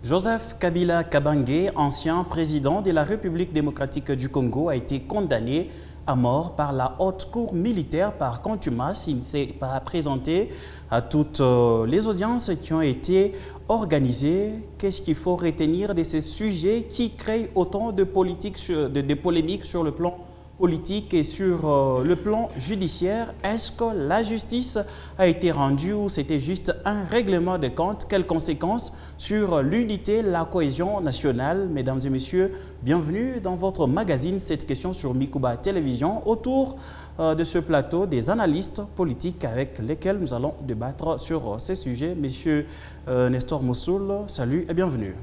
Joseph Kabila Kabange, ancien président de la République démocratique du Congo, a été condamné à mort par la haute cour militaire par contumace. Il ne s'est pas présenté à toutes les audiences qui ont été organisées. Qu'est-ce qu'il faut retenir de ces sujets qui créent autant de polémiques sur le plan politique et sur le plan judiciaire? Est-ce que la justice a été rendue ou c'était juste un règlement de compte? Quelles conséquences sur l'unité, la cohésion nationale? Mesdames et messieurs, bienvenue dans votre magazine Cette question sur Mikuba Télévision. Autour de ce plateau, des analystes politiques avec lesquels nous allons débattre sur ces sujets. Monsieur Nestor Moussoul, salut et bienvenue.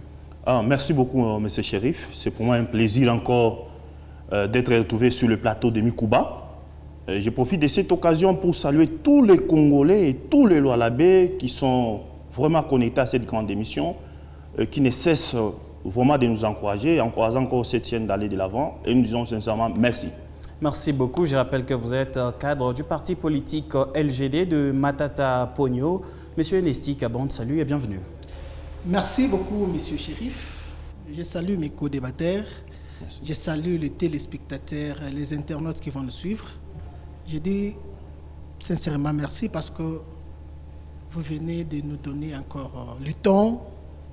Merci beaucoup, monsieur Chérif. C'est pour moi un plaisir encore d'être retrouvé sur le plateau de Mikuba. Je profite de cette occasion pour saluer tous les Congolais et tous les Lualabé qui sont vraiment connectés à cette grande émission, qui ne cessent vraiment de nous encourager, encourageant encore cette chaîne d'aller de l'avant. Et nous disons sincèrement merci. Merci beaucoup. Je rappelle que vous êtes cadre du parti politique LGD de Matata Pogno. Monsieur Nesti Kaband, salut et bienvenue. Merci beaucoup, monsieur Chérif. Je salue mes co-débatteurs. Merci. Je salue les téléspectateurs, les internautes qui vont nous suivre. Je dis sincèrement merci parce que vous venez de nous donner encore le temps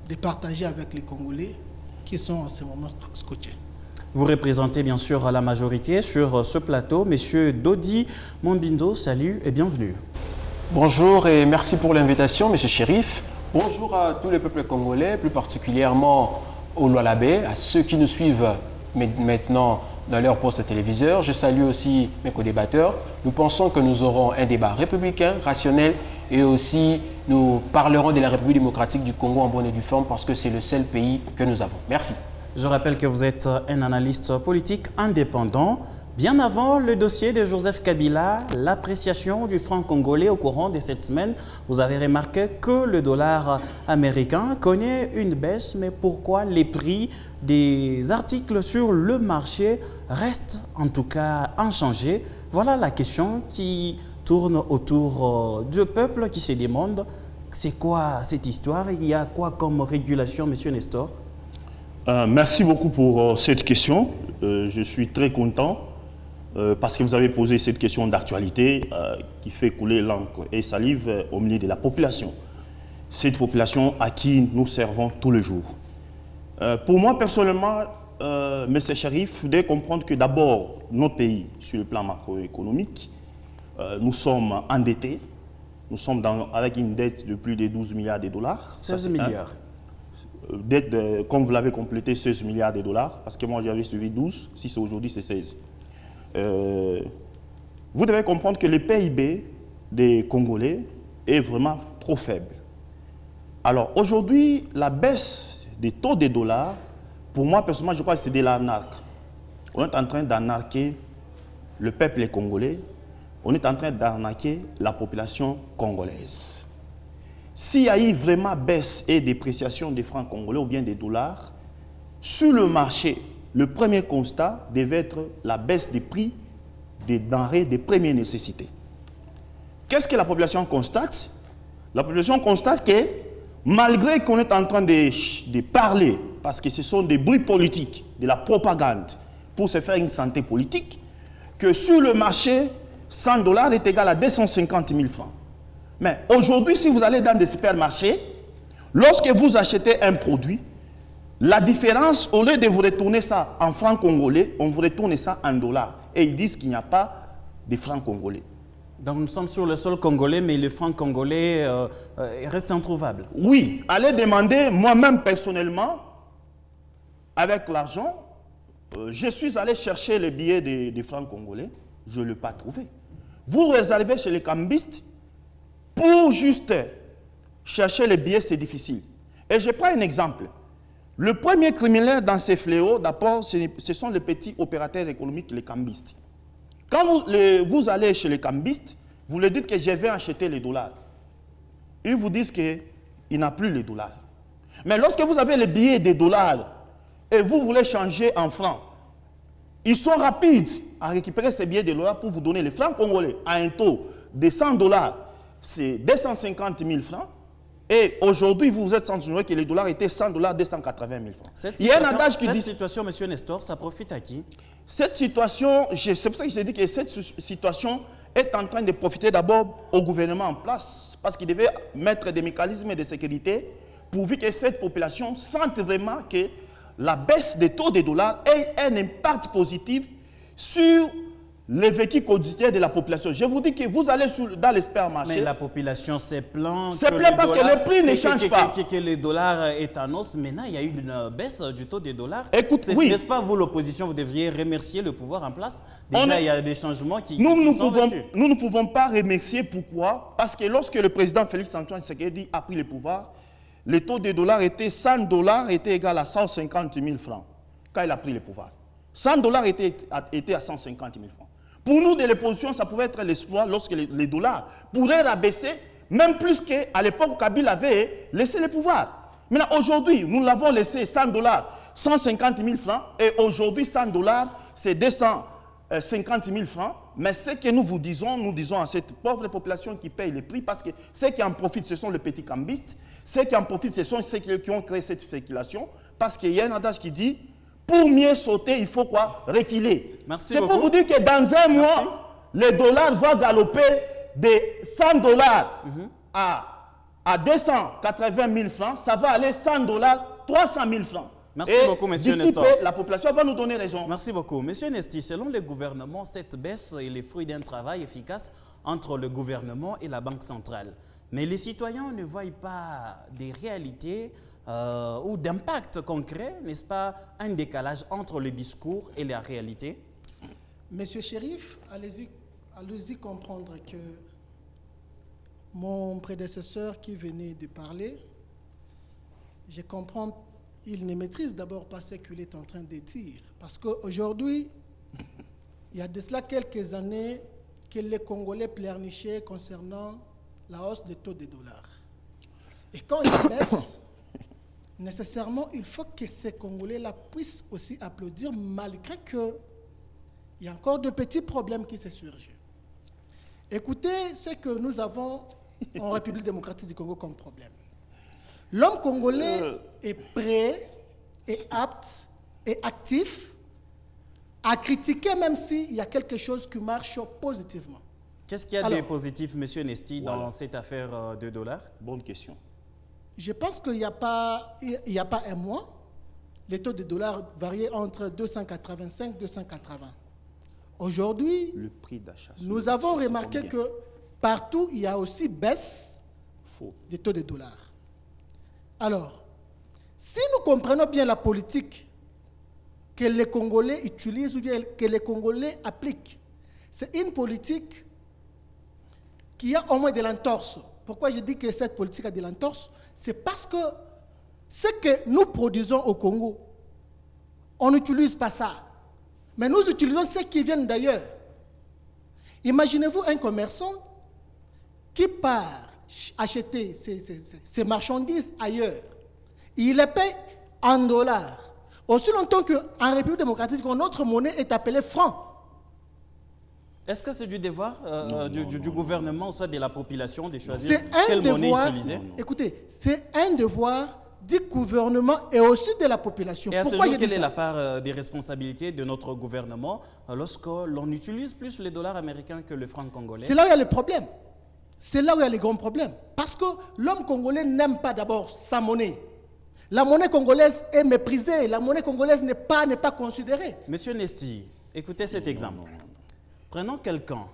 de partager avec les Congolais qui sont en ce moment scotchés. Vous représentez bien sûr la majorité sur ce plateau. Monsieur Dodi Mombindo, salut et bienvenue. Bonjour et merci pour l'invitation, monsieur Chérif. Bonjour à tous les peuples congolais, plus particulièrement aux Lualabé, à ceux qui nous suivent maintenant dans leur poste téléviseur. Je salue aussi mes co-débatteurs. Nous pensons que nous aurons un débat républicain, rationnel, et aussi nous parlerons de la République démocratique du Congo en bonne et due forme parce que c'est le seul pays que nous avons. Merci. Je rappelle que vous êtes un analyste politique indépendant. Bien avant le dossier de Joseph Kabila, l'appréciation du franc congolais au courant de cette semaine, vous avez remarqué que le dollar américain connaît une baisse, mais pourquoi les prix des articles sur le marché restent en tout cas inchangés? Voilà la question qui tourne autour du peuple qui se demande c'est quoi cette histoire? Il y a quoi comme régulation, monsieur Nestor? Merci beaucoup pour cette question. Je suis très content. Parce que vous avez posé cette question d'actualité qui fait couler l'encre et salive au milieu de la population. Cette population à qui nous servons tous les jours. Pour moi, personnellement, M. Chérif, vous devez comprendre que d'abord, notre pays, sur le plan macroéconomique, nous sommes endettés. Nous sommes avec une dette de plus de 12 milliards de dollars. 16 milliards. Dette, comme vous l'avez complété, 16 milliards de dollars, parce que moi j'avais suivi 12, si c'est aujourd'hui, c'est 16. Vous devez comprendre que le PIB des Congolais est vraiment trop faible. Alors aujourd'hui, la baisse des taux de dollars, pour moi personnellement, je crois que c'est de l'arnaque. On est en train d'arnaquer le peuple congolais, on est en train d'arnaquer la population congolaise. S'il y a eu vraiment baisse et dépréciation des francs congolais ou bien des dollars, sur le marché, le premier constat devait être la baisse des prix des denrées de première nécessité. Qu'est-ce que la population constate? La population constate que malgré qu'on est en train de parler, parce que ce sont des bruits politiques, de la propagande, pour se faire une santé politique, que sur le marché, 100 dollars est égal à 250 000 francs. Mais aujourd'hui, si vous allez dans des supermarchés, lorsque vous achetez un produit, la différence, au lieu de vous retourner ça en francs congolais, on vous retourne ça en dollars. Et ils disent qu'il n'y a pas de francs congolais. Donc nous sommes sur le sol congolais, mais le franc congolais reste introuvable. Oui, allez demander, moi-même personnellement, avec l'argent, je suis allé chercher les billets des francs congolais, je ne l'ai pas trouvé. Vous réservez chez les cambistes, pour juste chercher les billets, c'est difficile. Et je prends un exemple. Le premier criminel dans ces fléaux, d'abord, ce sont les petits opérateurs économiques, les cambistes. Quand vous allez chez les cambistes, vous leur dites que je vais acheter les dollars. Ils vous disent qu'il n'a plus les dollars. Mais lorsque vous avez les billets des dollars et vous voulez changer en francs, ils sont rapides à récupérer ces billets de dollars pour vous donner les francs congolais à un taux de 100 dollars. C'est 250 000 francs. Et aujourd'hui, vous vous êtes senti que les dollars étaient 100 $, 280 000 francs. Il y a un adage qui dit... Cette situation, M. Nestor, ça profite à qui? Cette situation, c'est pour ça que j'ai dit que cette situation est en train de profiter d'abord au gouvernement en place, parce qu'il devait mettre des mécanismes de sécurité pourvu que cette population sente vraiment que la baisse des taux des dollars ait un impact positif sur le vécu quotidien de la population. Je vous dis que vous allez dans l'Hypermarché. Mais la population s'est plaint. C'est plaint parce que le prix ne change pas. Que le dollar est en hausse. Maintenant, il y a eu une baisse du taux des dollars. Écoute, oui. N'est-ce pas vous, l'opposition, vous devriez remercier le pouvoir en place? Déjà, il y a des changements qui nous sont ne pouvons pas remercier. Pourquoi? Parce que lorsque le président Félix-Antoine Tshisekedi a pris le pouvoir, le taux des dollars était 100 $ était égal à 150 000 francs quand il a pris le pouvoir. 100 $ était à 150 000 francs. Pour nous, de l'opposition, ça pouvait être l'espoir lorsque les dollars pourraient rabaisser, même plus qu'à l'époque où Kabila avait laissé le pouvoir. Maintenant, aujourd'hui, nous l'avons laissé 100 $, 150 000 francs, et aujourd'hui, 100 $, c'est 250 000 francs. Mais ce que nous disons à cette pauvre population qui paye les prix, parce que ceux qui en profitent, ce sont les petits cambistes, ceux qui en profitent, ce sont ceux qui ont créé cette spéculation, parce qu'il y a un adage qui dit, pour mieux sauter, il faut quoi? Reculer. C'est pour vous dire que dans un mois, le dollar va galoper de 100 $ à 280 000 francs. Ça va aller 100 $, 300 000 francs. Merci beaucoup, M. Nestor. La population va nous donner raison. Merci beaucoup. M. Nesti, selon le gouvernement, cette baisse est le fruit d'un travail efficace entre le gouvernement et la Banque centrale. Mais les citoyens ne voient pas des réalités ou d'impact concret, n'est-ce pas, un décalage entre le discours et la réalité? Monsieur Chérif, allez-y comprendre que mon prédécesseur qui venait de parler, je comprends, il ne maîtrise d'abord pas ce qu'il est en train de dire. Parce qu'aujourd'hui, il y a de cela quelques années que les Congolais pleurnichaient concernant la hausse des taux des dollars. Et quand il baisse, nécessairement, il faut que ces Congolais-là puissent aussi applaudir, malgré qu'il y a encore de petits problèmes qui se surgissent. Écoutez ce que nous avons en République démocratique du Congo comme problème. L'homme congolais est prêt, est apte, et actif à critiquer même s'il y a quelque chose qui marche positivement. Qu'est-ce qu'il y a de positif, M. Nesti, dans cette affaire de dollars? Bonne question. Je pense qu'il n'y a pas un mois, les taux de dollars variaient entre 285 et 280. Aujourd'hui, le prix d'achat, nous avons remarqué que partout, il y a aussi baisse des taux de dollars. Alors, si nous comprenons bien la politique que les Congolais utilisent ou bien que les Congolais appliquent, c'est une politique qui a au moins de l'entorse. Pourquoi je dis que cette politique a de l'entorse? C'est parce que ce que nous produisons au Congo, on n'utilise pas ça. Mais nous utilisons ce qui vient d'ailleurs. Imaginez-vous un commerçant qui part acheter ses marchandises ailleurs. Il les paye en dollars. Aussi longtemps qu'en République démocratique, notre monnaie est appelée franc. Est-ce que c'est du devoir du gouvernement ou soit de la population de choisir quelle monnaie utiliser? Écoutez, c'est un devoir du gouvernement et aussi de la population. Et à ce jour, quelle est la part des responsabilités de notre gouvernement lorsque l'on utilise plus les dollars américains que le franc congolais? C'est là où il y a le problème. C'est là où il y a les grands problèmes. Parce que l'homme congolais n'aime pas d'abord sa monnaie. La monnaie congolaise est méprisée. La monnaie congolaise n'est pas considérée. Monsieur Nesti, écoutez cet exemple. Prenons quelqu'un.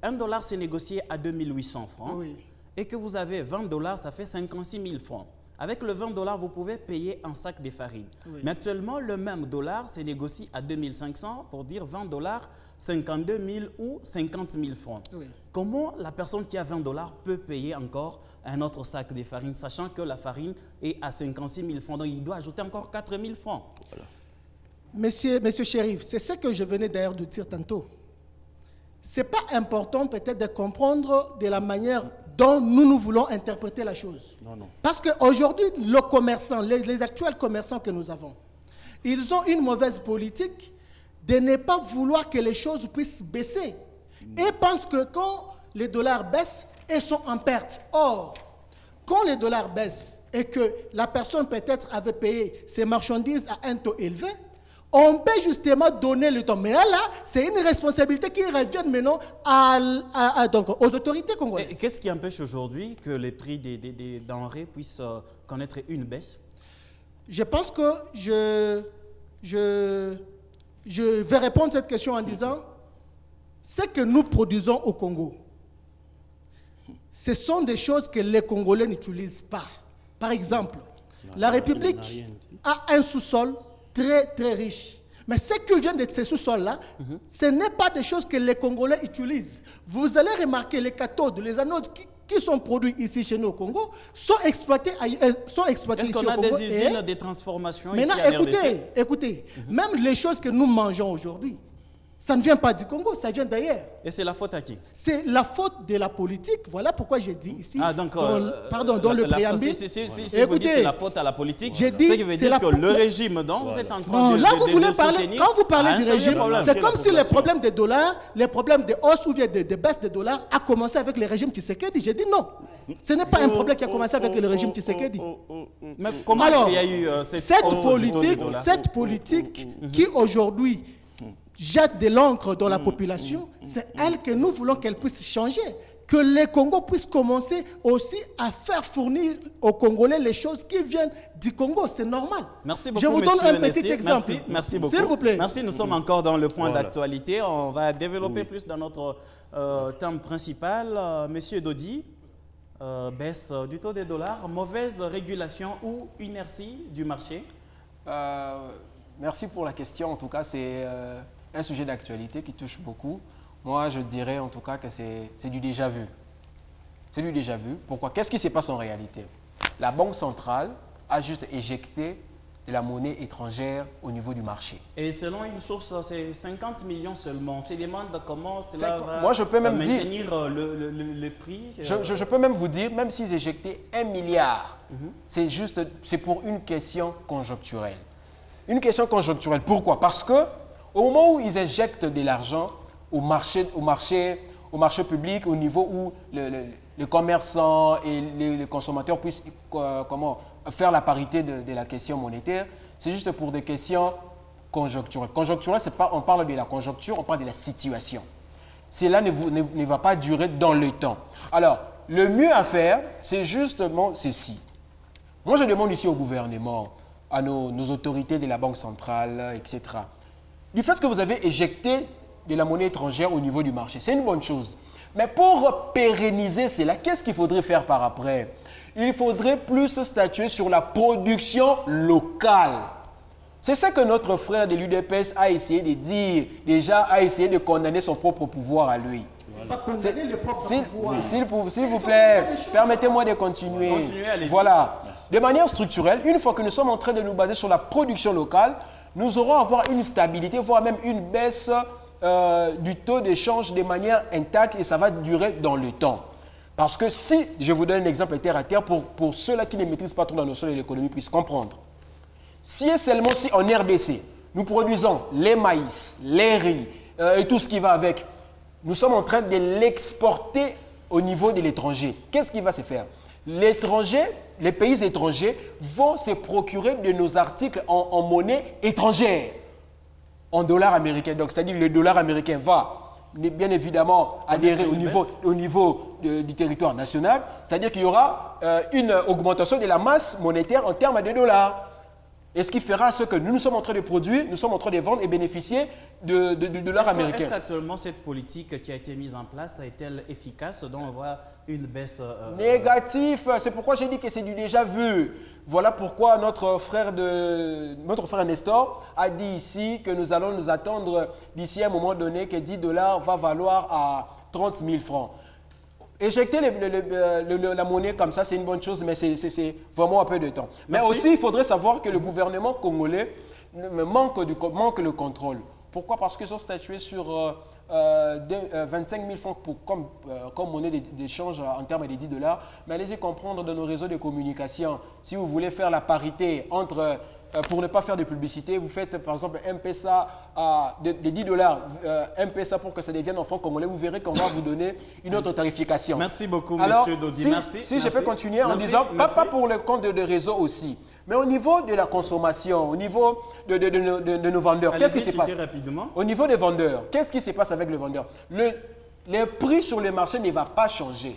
$1 s'est négocié à 2800 francs. Oui. Et que vous avez $20, ça fait 56 000 francs. Avec le $20, vous pouvez payer un sac de farine. Oui. Mais actuellement, le même dollar se négocie à 2500 pour dire $20, 52 000 ou 50 000 francs. Oui. Comment la personne qui a $20 peut payer encore un autre sac de farine, sachant que la farine est à 56 000 francs, donc il doit ajouter encore 4 000 francs. Voilà. Monsieur Chérif, c'est ce que je venais d'ailleurs de dire tantôt. Ce n'est pas important peut-être de comprendre de la manière dont nous voulons interpréter la chose. Non. Parce qu'aujourd'hui, les commerçants, les actuels commerçants que nous avons, ils ont une mauvaise politique de ne pas vouloir que les choses puissent baisser. Et pensent que quand les dollars baissent, ils sont en perte. Or, quand les dollars baissent et que la personne peut-être avait payé ses marchandises à un taux élevé, on peut justement donner le temps. Mais là, c'est une responsabilité qui revient maintenant donc, aux autorités congolaises. Qu'est-ce qui empêche aujourd'hui que les prix des denrées puissent connaître une baisse? Je pense que je vais répondre à cette question en disant ce que nous produisons au Congo, ce sont des choses que les Congolais n'utilisent pas. Par exemple, la République a un sous-sol très, très riche. Mais ce qui vient de ces sous-sols-là, ce n'est pas des choses que les Congolais utilisent. Vous allez remarquer les cathodes, les anodes qui sont produits ici chez nous au Congo, sont exploités ici au Congo. Est-ce qu'on a des usines de transformation ici maintenant, à RDC? écoutez, même les choses que nous mangeons aujourd'hui, ça ne vient pas du Congo, ça vient d'ailleurs. Et c'est la faute à qui? C'est la faute de la politique. Voilà pourquoi j'ai dit ici, donc, dans le préambule. Si vous dites c'est la faute à la politique, j'ai dit, ce qui veut dire que le régime dont vous êtes en train de là, vous voulez parler, soutenir, quand vous parlez du régime, problème. c'est comme si les problèmes des dollars, les problèmes de hausse ou bien de baisse des dollars a commencé avec le régime Tshisekedi. J'ai dit non. Ce n'est pas un problème qui a commencé avec le régime Tshisekedi. Mais comment Alors, il y a eu cette politique qui aujourd'hui jette de l'encre dans la population, c'est elle que nous voulons qu'elle puisse changer. Que les Congos puissent commencer aussi à faire fournir aux Congolais les choses qui viennent du Congo. C'est normal. Merci beaucoup, je vous donne un petit Nesti. exemple. Merci beaucoup. S'il vous plaît. Merci, nous sommes encore dans le point d'actualité. On va développer plus dans notre thème principal. Monsieur Dodi, baisse du taux des dollars, mauvaise régulation ou inertie du marché? Merci pour la question. En tout cas, c'est un sujet d'actualité qui touche beaucoup. Moi, je dirais en tout cas que c'est du déjà vu. C'est du déjà vu. Pourquoi? Qu'est-ce qui se passe en réalité? La Banque centrale a juste éjecté de la monnaie étrangère au niveau du marché. Et selon une source, c'est 50 millions seulement. On se demande comment cela va moi, je peux même maintenir le prix. Je peux même vous dire, même s'ils éjectaient 1 milliard, c'est pour une question conjoncturelle. Une question conjoncturelle. Pourquoi? Parce que au moment où ils éjectent de l'argent au marché public, au niveau où les commerçants et les consommateurs puissent faire la parité de la question monétaire, c'est juste pour des questions conjoncturelles. Conjoncturelle, c'est pas, on parle de la conjoncture, on parle de la situation. Cela ne va pas durer dans le temps. Alors, le mieux à faire, c'est justement ceci. Moi, je demande ici au gouvernement, à nos autorités de la Banque centrale, etc. Du fait que vous avez éjecté de la monnaie étrangère au niveau du marché, c'est une bonne chose. Mais pour pérenniser cela, qu'est-ce qu'il faudrait faire par après? Il faudrait plus statuer sur la production locale. C'est ça que notre frère de l'UDPS a essayé de dire, déjà a essayé de condamner son propre pouvoir à lui. Pas condamner le propre pouvoir. S'il vous plaît, permettez-moi de continuer. Voilà. De manière structurelle, une fois que nous sommes en train de nous baser sur la production locale, nous aurons à avoir une stabilité, voire même une baisse du taux d'échange de manière intacte et ça va durer dans le temps. Parce que si, je vous donne un exemple terre à terre pour ceux-là qui ne maîtrisent pas trop la notion de l'économie puissent comprendre. Si et seulement si en RDC, nous produisons les maïs, les riz et tout ce qui va avec, nous sommes en train de l'exporter au niveau de l'étranger. Qu'est-ce qui va se faire? Les pays étrangers vont se procurer de nos articles en monnaie étrangère, en dollars américains. Donc, c'est-à-dire que le dollar américain va bien évidemment adhérer au niveau du territoire national. C'est-à-dire qu'il y aura une augmentation de la masse monétaire en termes de dollars. Et ce qui fera ce que nous sommes en train de produire, nous sommes en train de vendre et bénéficier du dollar américain. Est-ce qu'actuellement cette politique qui a été mise en place est-elle efficace, dont on voit une baisse négative? C'est pourquoi j'ai dit que c'est du déjà vu. Voilà pourquoi notre frère Nestor a dit ici que nous allons nous attendre d'ici à un moment donné que 10 dollars va valoir à 30 000 francs. Éjecter la monnaie comme ça, c'est une bonne chose, mais c'est vraiment un peu de temps. Mais aussi, il faudrait savoir que le gouvernement congolais manque le contrôle. Pourquoi? Parce qu'ils ont statué sur 25 000 francs comme monnaie d'échange en termes de 10 dollars. Mais allez-y comprendre dans nos réseaux de communication, si vous voulez faire la parité entre pour ne pas faire de publicité, vous faites par exemple un M-Pesa de $10, M-Pesa pour que ça devienne en francs congolais, vous verrez qu'on va vous donner une autre tarification. Merci beaucoup, Alors, monsieur Dodi. Si, merci. Si je peux continuer en disant, pas pour le compte de réseau aussi, mais au niveau de la consommation, au niveau de nos vendeurs, qu'est-ce qui se passe rapidement. Au niveau des vendeurs, qu'est-ce qui se passe avec le vendeur? Le prix sur le marché ne va pas changer.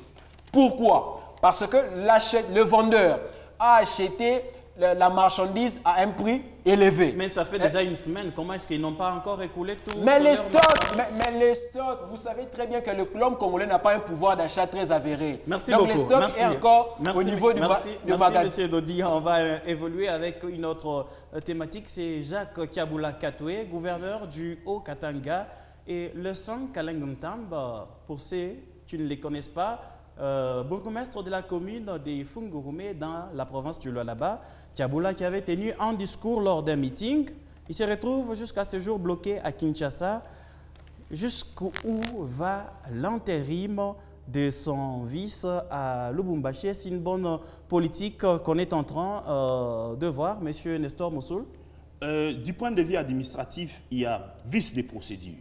Pourquoi? Parce que le vendeur a acheté la marchandise à un prix élevé. Mais ça fait déjà une semaine. Comment est-ce qu'ils n'ont pas encore écoulé tout? Mais les stocks, vous savez très bien que le club congolais n'a pas un pouvoir d'achat très avéré. Merci Donc beaucoup. les stocks sont encore au niveau du magasin. Merci, monsieur Dodi. On va évoluer avec une autre thématique. C'est Jacques Kiabula Katoué, gouverneur du Haut-Katanga. Et le sang Kalengumtamb, pour ceux qui ne les connaissent pas, bourgmestre de la commune de Fungurume dans la province du Lualaba, Kiabula qui avait tenu un discours lors d'un meeting. Il se retrouve jusqu'à ce jour bloqué à Kinshasa. Jusqu'où va l'intérim de son vice à Lubumbashi? C'est une bonne politique qu'on est en train de voir, monsieur Nestor Moussoul. Du point de vue administratif, il y a vice des procédures.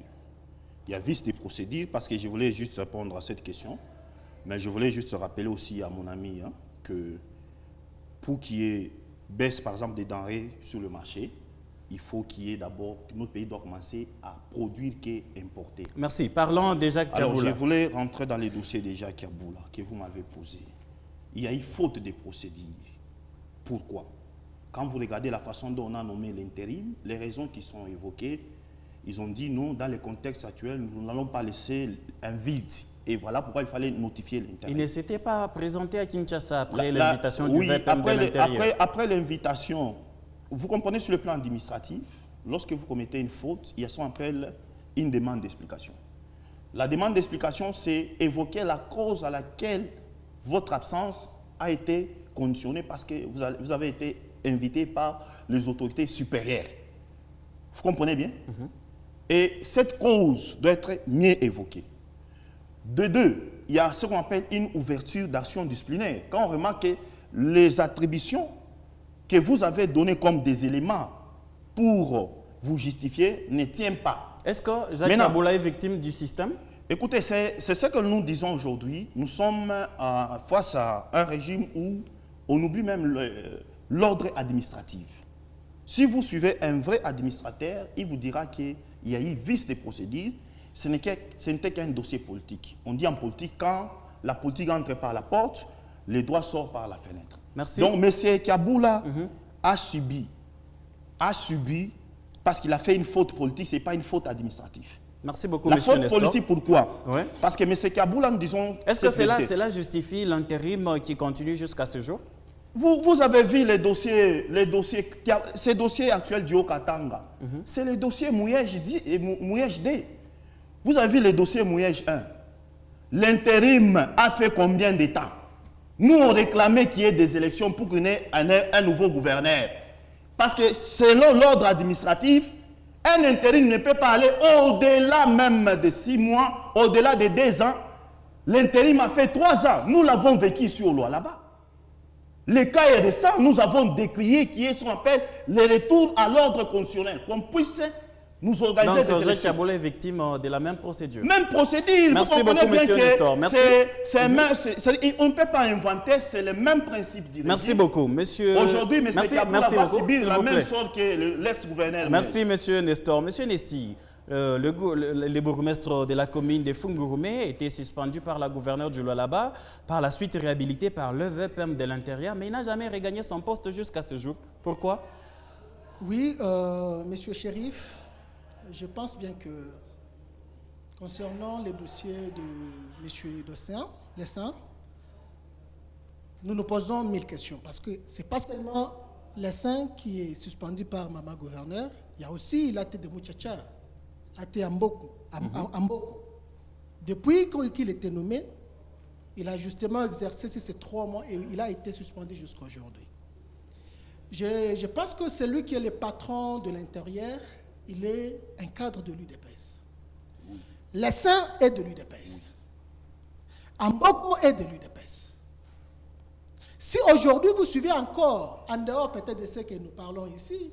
Il y a vice des procédures parce que je voulais juste répondre à cette question. Mais je voulais juste rappeler aussi à mon ami que pour qu'il y ait baisse, par exemple, des denrées sur le marché, il faut qu'il y ait d'abord, notre pays doit commencer à produire qu'importer. Merci. Parlons de Jacques Kiabula. Alors, je voulais rentrer dans les dossiers de Jacques Kiabula que vous m'avez posé. Il y a eu faute de procédures. Pourquoi? Quand vous regardez la façon dont on a nommé l'intérim, les raisons qui sont évoquées, ils ont dit non, dans le contexte actuel, nous n'allons pas laisser un vide. Et voilà pourquoi il fallait notifier l'intérim. Il ne s'était pas présenté à Kinshasa après l'invitation du VPM de l'Intérieur. Après l'invitation, vous comprenez sur le plan administratif, lorsque vous commettez une faute, il y a ce qu'on appelle une demande d'explication. La demande d'explication, c'est évoquer la cause à laquelle votre absence a été conditionnée parce que vous avez été invité par les autorités supérieures. Vous comprenez bien? Et cette cause doit être mieux évoquée. De deux, il y a ce qu'on appelle une ouverture d'action disciplinaire. Quand on remarque que les attributions que vous avez données comme des éléments pour vous justifier ne tiennent pas. Est-ce que Jacques Kiabula est victime du système? Écoutez, c'est ce que nous disons aujourd'hui. Nous sommes face à un régime où on oublie même l'ordre administratif. Si vous suivez un vrai administrateur, il vous dira qu'il y a eu vice des procédures. Ce n'était qu'un dossier politique. On dit en politique, quand la politique entre par la porte, les droits sortent par la fenêtre. Merci. Donc, M. Kiabula a subi, parce qu'il a fait une faute politique, ce n'est pas une faute administrative. Merci beaucoup, la M. Nestor. faute politique, pourquoi? Ouais. Parce que M. Kiabula, nous disons... Est-ce que cela justifie l'intérim qui continue jusqu'à ce jour? Vous avez vu ces dossiers actuels du Haut-Katanga. C'est les dossiers Mouyège D. Vous avez vu les dossiers Mouyège 1. L'intérim a fait combien de temps? Nous, on réclamait qu'il y ait des élections pour qu'il y ait un nouveau gouverneur. Parce que selon l'ordre administratif, un intérim ne peut pas aller au-delà même de 6 mois, au-delà de 2 ans. L'intérim a fait 3 ans. Nous l'avons vécu ici au Lualaba. Le cas est récent, nous avons décrié qui est ce qu'on appelle le retour à l'ordre constitutionnel, qu'on puisse nous organiser des élections. Donc, Jacques Kiabula est victime de la même procédure. Même procédure. Merci beaucoup, monsieur Nestor. Merci. On ne peut pas inventer, c'est le même principe du régime. Merci beaucoup, monsieur. Aujourd'hui, M. Kiabula va subir la même sorte que l'ex-gouverneur. Merci, monsieur Nestor. Monsieur Nesti, le bourgmestre de la commune de Fungurume était suspendu par la gouverneure du Lualaba, par la suite réhabilité par le VPM de l'Intérieur, mais il n'a jamais regagné son poste jusqu'à ce jour. Pourquoi? Oui, monsieur Chérif, je pense bien que concernant les dossiers de monsieur Lessin, nous nous posons 1000 questions parce que ce n'est pas seulement Lessin qui est suspendu par Maman Gouverneur, il y a aussi l'AT de Mouchacha. Amboko. Depuis qu'il était nommé, il a justement exercé ces 3 mois et il a été suspendu jusqu'à aujourd'hui. Je pense que celui qui est le patron de l'Intérieur, il est un cadre de l'UDPS. Lessin est de l'UDPS. Amboko est de l'UDPS. Si aujourd'hui vous suivez encore, en dehors peut-être de ce que nous parlons ici,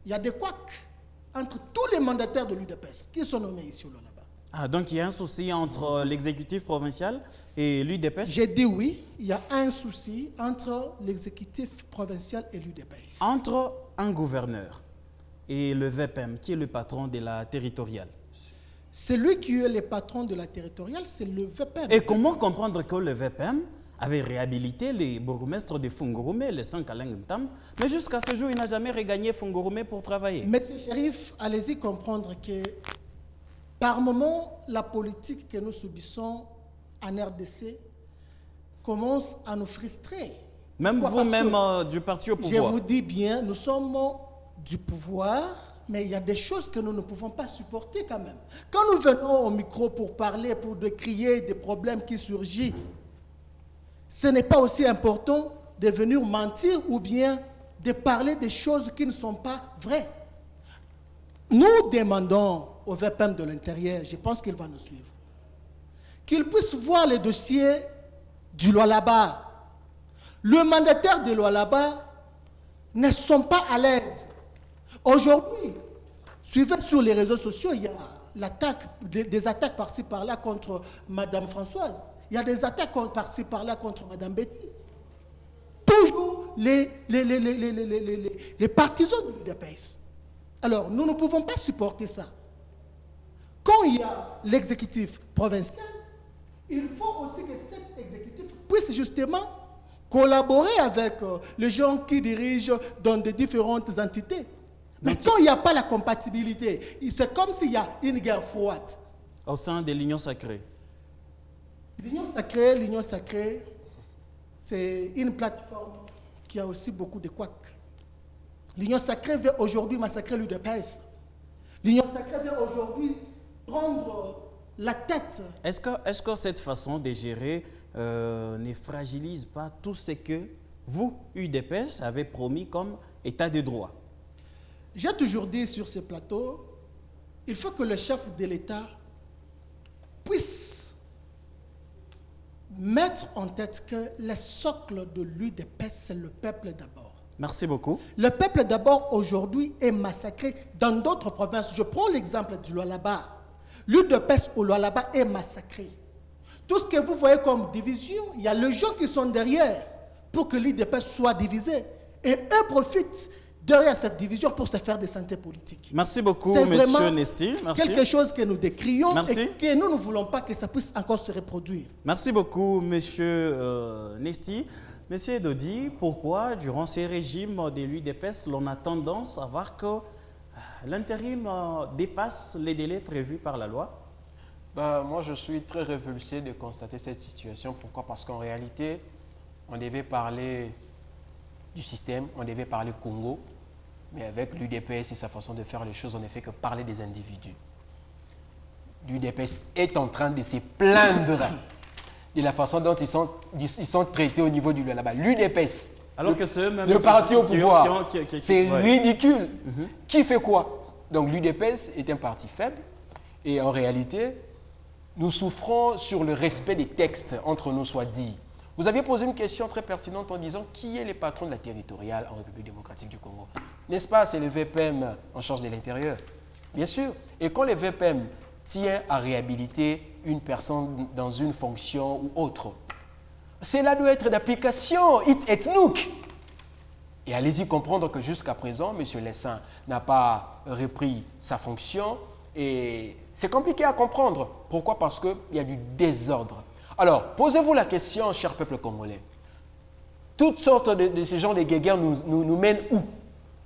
il y a des couacs entre tous les mandataires de l'UDPS qui sont nommés ici au Lualaba. Ah, donc il y a un souci entre l'exécutif provincial et l'UDPS? J'ai dit oui, il y a un souci entre l'exécutif provincial et l'UDPS. Entre un gouverneur et le VPM, qui est le patron de la territoriale. Celui qui est le patron de la territoriale, c'est le VPM. Et comment comprendre que le VPM avait réhabilité les bourgmestres de Fungurume, le Sankalengentam, mais jusqu'à ce jour, il n'a jamais regagné Fungurume pour travailler? Monsieur Chérif, allez-y comprendre que par moment, la politique que nous subissons en RDC commence à nous frustrer. Même Pourquoi? vous-même du parti au pouvoir. Je vous dis bien, nous sommes du pouvoir, mais il y a des choses que nous ne pouvons pas supporter quand même. Quand nous venons au micro pour parler, pour décrier des problèmes qui surgissent, ce n'est pas aussi important de venir mentir ou bien de parler des choses qui ne sont pas vraies. Nous demandons au VPM de l'Intérieur, je pense qu'il va nous suivre, qu'il puisse voir les dossiers du Lualaba. Le mandataire de Lualaba ne sont pas à l'aise. Aujourd'hui, suivez sur les réseaux sociaux, il y a l'attaque, des attaques par-ci par-là contre Mme Françoise. Il y a des attaques par-ci par-là contre Mme Betty. Toujours les partisans de l'UDPS. Alors, nous ne pouvons pas supporter ça. Quand il y a l'exécutif provincial, il faut aussi que cet exécutif puisse justement collaborer avec les gens qui dirigent dans des différentes entités. Mais quand il n'y a pas la compatibilité, c'est comme s'il y a une guerre froide. Au sein de l'Union sacrée. L'Union sacrée, c'est une plateforme qui a aussi beaucoup de couacs. L'Union sacrée veut aujourd'hui massacrer l'UDPS. L'Union sacrée veut aujourd'hui prendre la tête. Est-ce que cette façon de gérer ne fragilise pas tout ce que vous, UDPS, avez promis comme état de droit? J'ai toujours dit sur ce plateau, il faut que le chef de l'État puisse mettre en tête que le socle de l'UDPS, c'est le peuple d'abord. Merci beaucoup. Le peuple d'abord aujourd'hui est massacré dans d'autres provinces. Je prends l'exemple du Lualaba. L'UDPS au Lualaba est massacré. Tout ce que vous voyez comme division, il y a les gens qui sont derrière pour que l'UDPS soit divisé. Et eux profitent derrière cette division pour se faire des santé politiques. Merci beaucoup, c'est Monsieur Nesti. Merci. Quelque chose que nous décrions. Merci. Et que nous ne voulons pas que ça puisse encore se reproduire. Merci beaucoup, Monsieur Nesti. Monsieur Dodi, pourquoi, durant ces régimes de l'UDPS, l'on a tendance à voir que l'intérim dépasse les délais prévus par la loi? Moi, je suis très révulsé de constater cette situation. Pourquoi? Parce qu'en réalité, on devait parler du système, on devait parler Congo, mais avec l'UDPS et sa façon de faire les choses, on ne fait que parler des individus. L'UDPS est en train de se plaindre de la façon dont ils sont traités au niveau du Lualaba. L'UDPS, alors que c'est eux-mêmes le parti au pouvoir, c'est ouais. ridicule. Qui fait quoi? Donc l'UDPS est un parti faible et en réalité, nous souffrons sur le respect des textes entre nous, soit dit. Vous aviez posé une question très pertinente en disant qui est le patron de la territoriale en République démocratique du Congo? N'est-ce pas? C'est le VPM en charge de l'intérieur. Bien sûr. Et quand le VPM tient à réhabiliter une personne dans une fonction ou autre, cela doit être d'application ethnique. Et allez-y comprendre que jusqu'à présent, M. Lessin n'a pas repris sa fonction et c'est compliqué à comprendre. Pourquoi? Parce qu'il y a du désordre. Alors, posez-vous la question, cher peuple congolais. Toutes sortes de ces gens de guéguerres nous mènent où?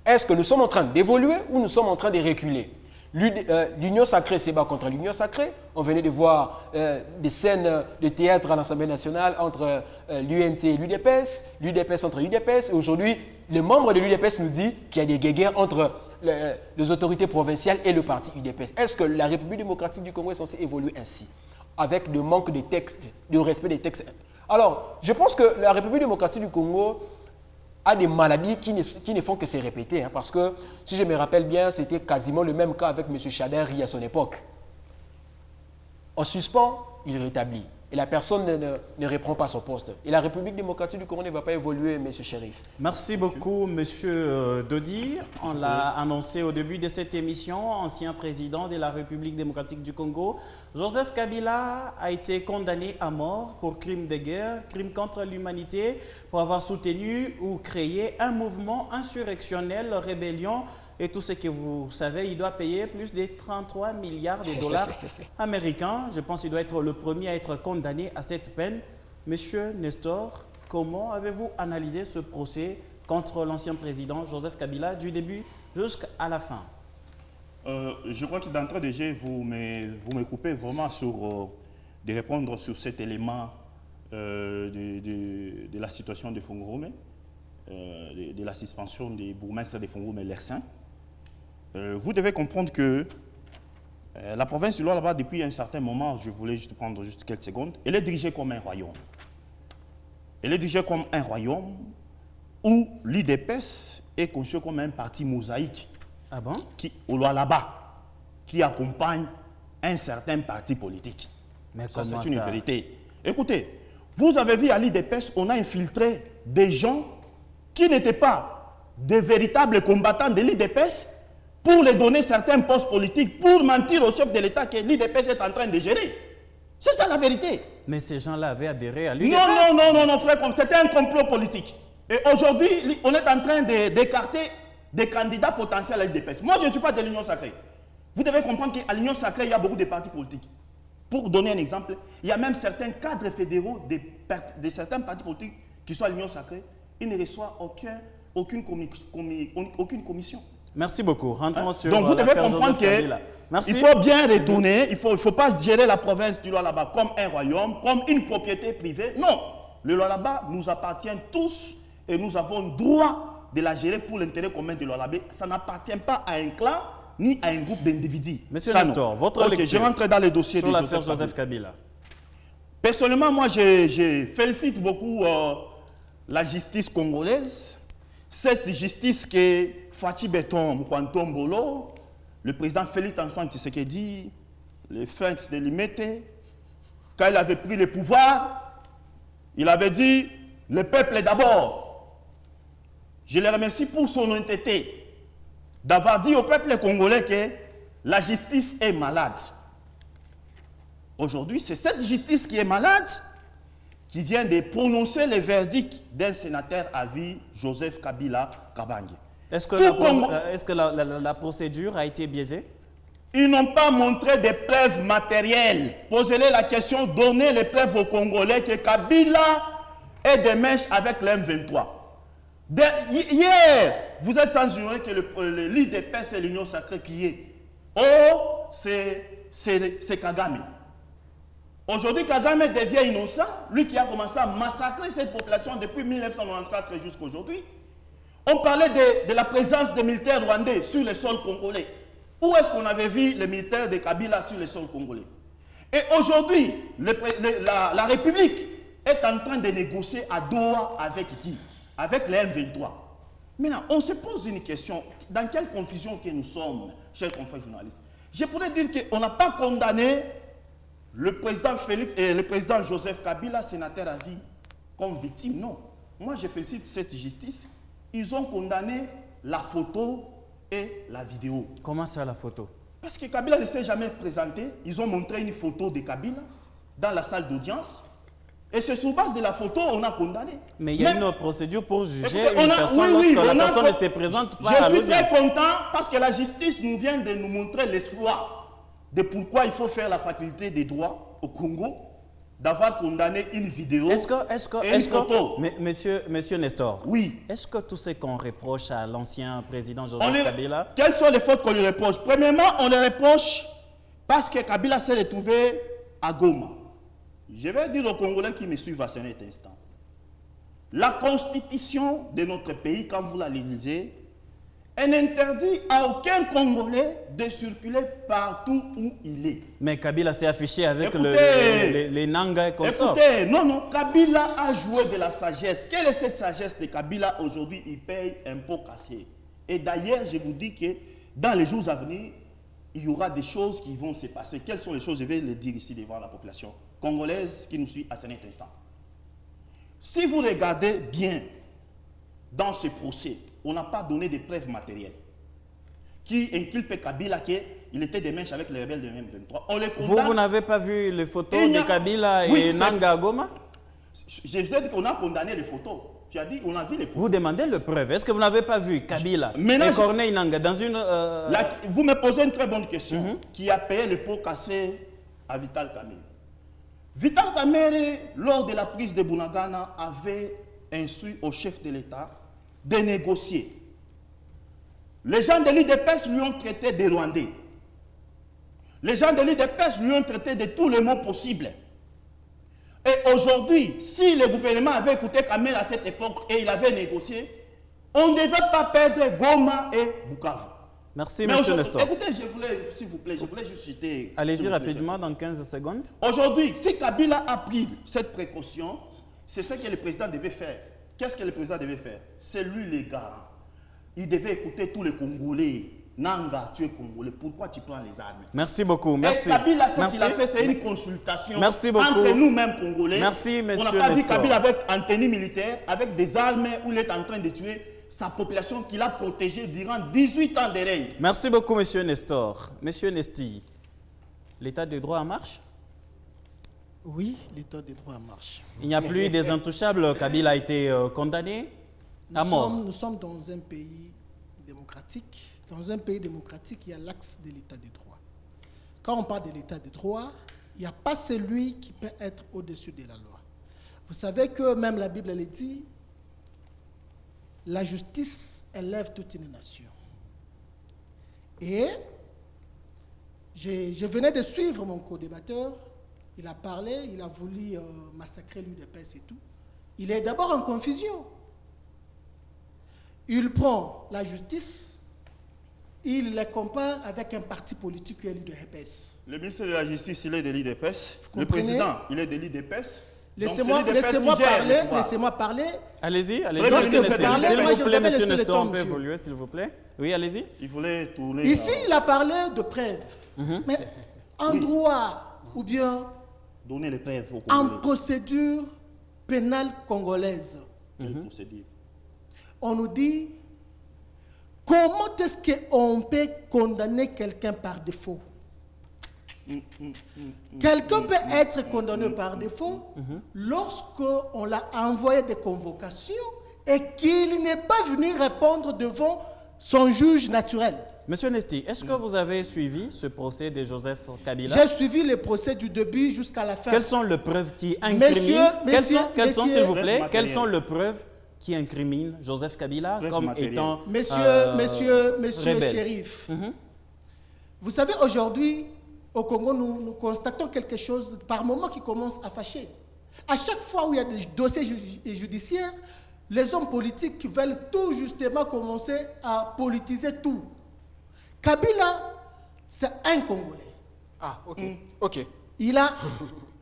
Est-ce que nous sommes en train d'évoluer ou nous sommes en train de reculer? L'Union sacrée se bat contre l'Union sacrée. On venait de voir des scènes de théâtre à l'Assemblée nationale entre l'UNC et l'UDPS, l'UDPS entre l'UDPS. Et aujourd'hui, les membres de l'UDPS nous disent qu'il y a des guéguerres entre les autorités provinciales et le parti UDPS. Est-ce que la République démocratique du Congo est censée évoluer ainsi, avec le manque de textes, de respect des textes? Alors, je pense que la République démocratique du Congo a des maladies qui ne font que se répéter. Hein, parce que, si je me rappelle bien, c'était quasiment le même cas avec M. Chadari à son époque. En suspens, il rétablit. et la personne ne reprend pas son poste. Et la République démocratique du Congo ne va pas évoluer, M. Chérif. Merci beaucoup, M. Dodi. On l'a annoncé au début de cette émission, ancien président de la République démocratique du Congo. Joseph Kabila a été condamné à mort pour crime de guerre, crime contre l'humanité, pour avoir soutenu ou créé un mouvement insurrectionnel, rébellion. Et tout ce que vous savez, il doit payer plus de 33 milliards de dollars américains. Je pense qu'il doit être le premier à être condamné à cette peine. Monsieur Nestor, comment avez-vous analysé ce procès contre l'ancien président Joseph Kabila du début jusqu'à la fin? Je crois que d'entrée de jeu, vous me coupez vraiment de répondre sur cet élément de la situation de Fongoromé, de la suspension des bourgmestres de Fongoromé Lersin. Vous devez comprendre que la province du Lualaba, depuis un certain moment, je voulais juste prendre quelques secondes, elle est dirigée comme un royaume. Elle est dirigée comme un royaume où l'IDPS est conçu comme un parti mosaïque. Ah bon? Au Lualaba, qui accompagne un certain parti politique. Mais ça, comment c'est une ça? vérité. Écoutez, vous avez vu à l'IDPS, on a infiltré des gens qui n'étaient pas des véritables combattants de l'IDPS pour les donner certains postes politiques, pour mentir au chef de l'État que l'IDPS est en train de gérer. C'est ça la vérité. Mais ces gens-là avaient adhéré à l'UDPS. Non, frère, c'était un complot politique. Et aujourd'hui, on est en train d'écarter des candidats potentiels à l'IDPS. Moi, je ne suis pas de l'Union sacrée. Vous devez comprendre qu'à l'Union sacrée, il y a beaucoup de partis politiques. Pour donner un exemple, il y a même certains cadres fédéraux de certains partis politiques qui sont à l'Union sacrée, ils ne reçoivent aucune commission. Merci beaucoup. Rentrons sur donc vous devez comprendre qu'il faut bien retourner, il ne faut pas gérer la province du Lualaba comme un royaume, comme une propriété privée. Non, le Lualaba nous appartient tous et nous avons droit de la gérer pour l'intérêt commun de Lualaba. Ça n'appartient pas à un clan ni à un groupe d'individus. Monsieur Nestor, votre lecture je rentre dans le dossier sur l'affaire Joseph Kabila. Personnellement, moi, je félicite beaucoup la justice congolaise. Cette justice que Fachi Beton Mkwantombolo, le président Félix Antoine Tshisekedi, le Félix de Limete, quand il avait pris le pouvoir, il avait dit le peuple d'abord. Je le remercie pour son honnêteté d'avoir dit au peuple congolais que la justice est malade. Aujourd'hui, c'est cette justice qui est malade qui vient de prononcer le verdict d'un sénateur à vie, Joseph Kabila Kabange. Est-ce que la procédure a été biaisée? Ils n'ont pas montré des preuves matérielles. Posez-les la question, donnez les preuves aux Congolais que Kabila est des mèches avec l'M23. Hier, vous êtes sans ignorer que le l'IDPS et l'Union sacrée qui est. Oh, c'est Kagame. Aujourd'hui, Kagame devient innocent, lui qui a commencé à massacrer cette population depuis 1994 jusqu'à aujourd'hui. On parlait de la présence des militaires rwandais sur le sol congolais. Où est-ce qu'on avait vu les militaires de Kabila sur le sol congolais? Et aujourd'hui, la République est en train de négocier à Doha avec qui? Avec les M23. Maintenant, on se pose une question. Dans quelle confusion que nous sommes, chers confrères journalistes? Je pourrais dire qu'on n'a pas condamné le président Félix et le président Joseph Kabila, sénateur à vie, comme victime. Non. Moi, je félicite cette justice. Ils ont condamné la photo et la vidéo. Comment ça, la photo? Parce que Kabila ne s'est jamais présenté. Ils ont montré une photo de Kabila dans la salle d'audience. Et c'est sur base de la photo qu'on a condamné. Mais il y a une procédure pour juger une personne lorsque la personne ne se présente pas à l'audience. Je suis très content parce que la justice nous vient de nous montrer l'espoir de pourquoi il faut faire la faculté des droits au Congo, d'avoir condamné une vidéo et une photo. Monsieur Nestor, oui. Est-ce que tout ce qu'on reproche à l'ancien président Joseph Kabila... Quelles sont les fautes qu'on lui reproche? Premièrement, on le reproche parce que Kabila s'est retrouvé à Goma. Je vais dire aux Congolais qui me suivent à cet instant. La constitution de notre pays, quand vous la lisez, elle n'interdit à aucun Congolais de circuler partout où il est. Mais Kabila s'est affiché avec les Nanga et consorts. Écoutez, non, Kabila a joué de la sagesse. Quelle est cette sagesse de Kabila? Aujourd'hui, il paye un pot cassé. Et d'ailleurs, je vous dis que dans les jours à venir, il y aura des choses qui vont se passer. Quelles sont les choses? Je vais les dire ici devant la population congolaise qui nous suit à cet instant. Si vous regardez bien dans ce procès, on n'a pas donné de preuves matérielles qui inculpent Kabila qu'il était des mèches avec les rebelles de M23. On les condamne. Vous n'avez pas vu les photos de Kabila et Nanga Goma? Je vous ai dit qu'on a condamné les photos. Tu as dit on a vu les photos. Vous demandez le preuve. Est-ce que vous n'avez pas vu Kabila et Corneille Nanga dans une... Vous me posez une très bonne question. Qui a payé les pots cassés à Vital Kamerhe? Vital Kamerhe, lors de la prise de Bunagana, avait instruit au chef de l'État de négocier. Les gens de l'IDPS lui ont traité de Rwandais. Les gens de l'IDPS lui ont traité de tous les mots possibles. Et aujourd'hui, si le gouvernement avait écouté Kamerhe à cette époque et il avait négocié, on ne devait pas perdre Goma et Bukavu. Merci, monsieur Nestor. Écoutez, s'il vous plaît, je voulais juste citer... Allez-y rapidement, dans 15 secondes. Aujourd'hui, si Kabila a pris cette précaution, c'est ce que le président devait faire. Qu'est-ce que le président devait faire? C'est lui le garant. Il devait écouter tous les Congolais. Nanga, tu es Congolais, pourquoi tu prends les armes? Merci beaucoup, merci. Et Kabila, ce qu'il a fait, c'est une consultation entre nous-mêmes Congolais. Merci, monsieur On n'a pas vu Kabila avec un tenue militaire, avec des armes où il est en train de tuer sa population qu'il a protégée durant 18 ans de règne. Merci beaucoup, monsieur Nestor. Monsieur Nesti, l'état de droit en marche? Oui, l'état de droit en marche. Il n'y a plus des intouchables. Kabila a été condamné à mort. Nous sommes dans un pays démocratique. Dans un pays démocratique, il y a l'axe de l'état de droit. Quand on parle de l'état de droit, il n'y a pas celui qui peut être au-dessus de la loi. Vous savez que même la Bible, elle dit, la justice élève toute une nation. Et je venais de suivre mon co-débatteur. Il a parlé, il a voulu massacrer l'UDPS et tout. Il est d'abord en confusion. Il prend la justice, il la compare avec un parti politique qui est l'UDPS. Le ministre de la Justice, il est de l'UDPS. Le président, il est de l'UDPS. Laissez-moi parler. Allez-y, allez-y. S'il vous plaît, monsieur Nestor, on peut évoluer, s'il vous plaît. Oui, allez-y. Il voulait tourner. Ici, il a parlé de preuves. Mais en droit, ou bien donner les preuves en procédure pénale congolaise, on nous dit comment est-ce qu'on peut condamner quelqu'un par défaut? Quelqu'un peut être condamné par défaut lorsqu'on l'a envoyé des convocations et qu'il n'est pas venu répondre devant son juge naturel. Monsieur Nesti, est-ce que vous avez suivi ce procès de Joseph Kabila? J'ai suivi le procès du début jusqu'à la fin. Quelles sont les preuves qui incriminent Quelles sont, s'il vous plaît, quelles sont les preuves qui incriminent Joseph Kabila comme étant Monsieur Chérif, vous savez, aujourd'hui, au Congo, nous constatons quelque chose par moment qui commence à fâcher. À chaque fois où il y a des dossiers judiciaires, les hommes politiques veulent tout justement commencer à politiser tout. Kabila, c'est un Congolais. Ah, ok. Ok. Il a...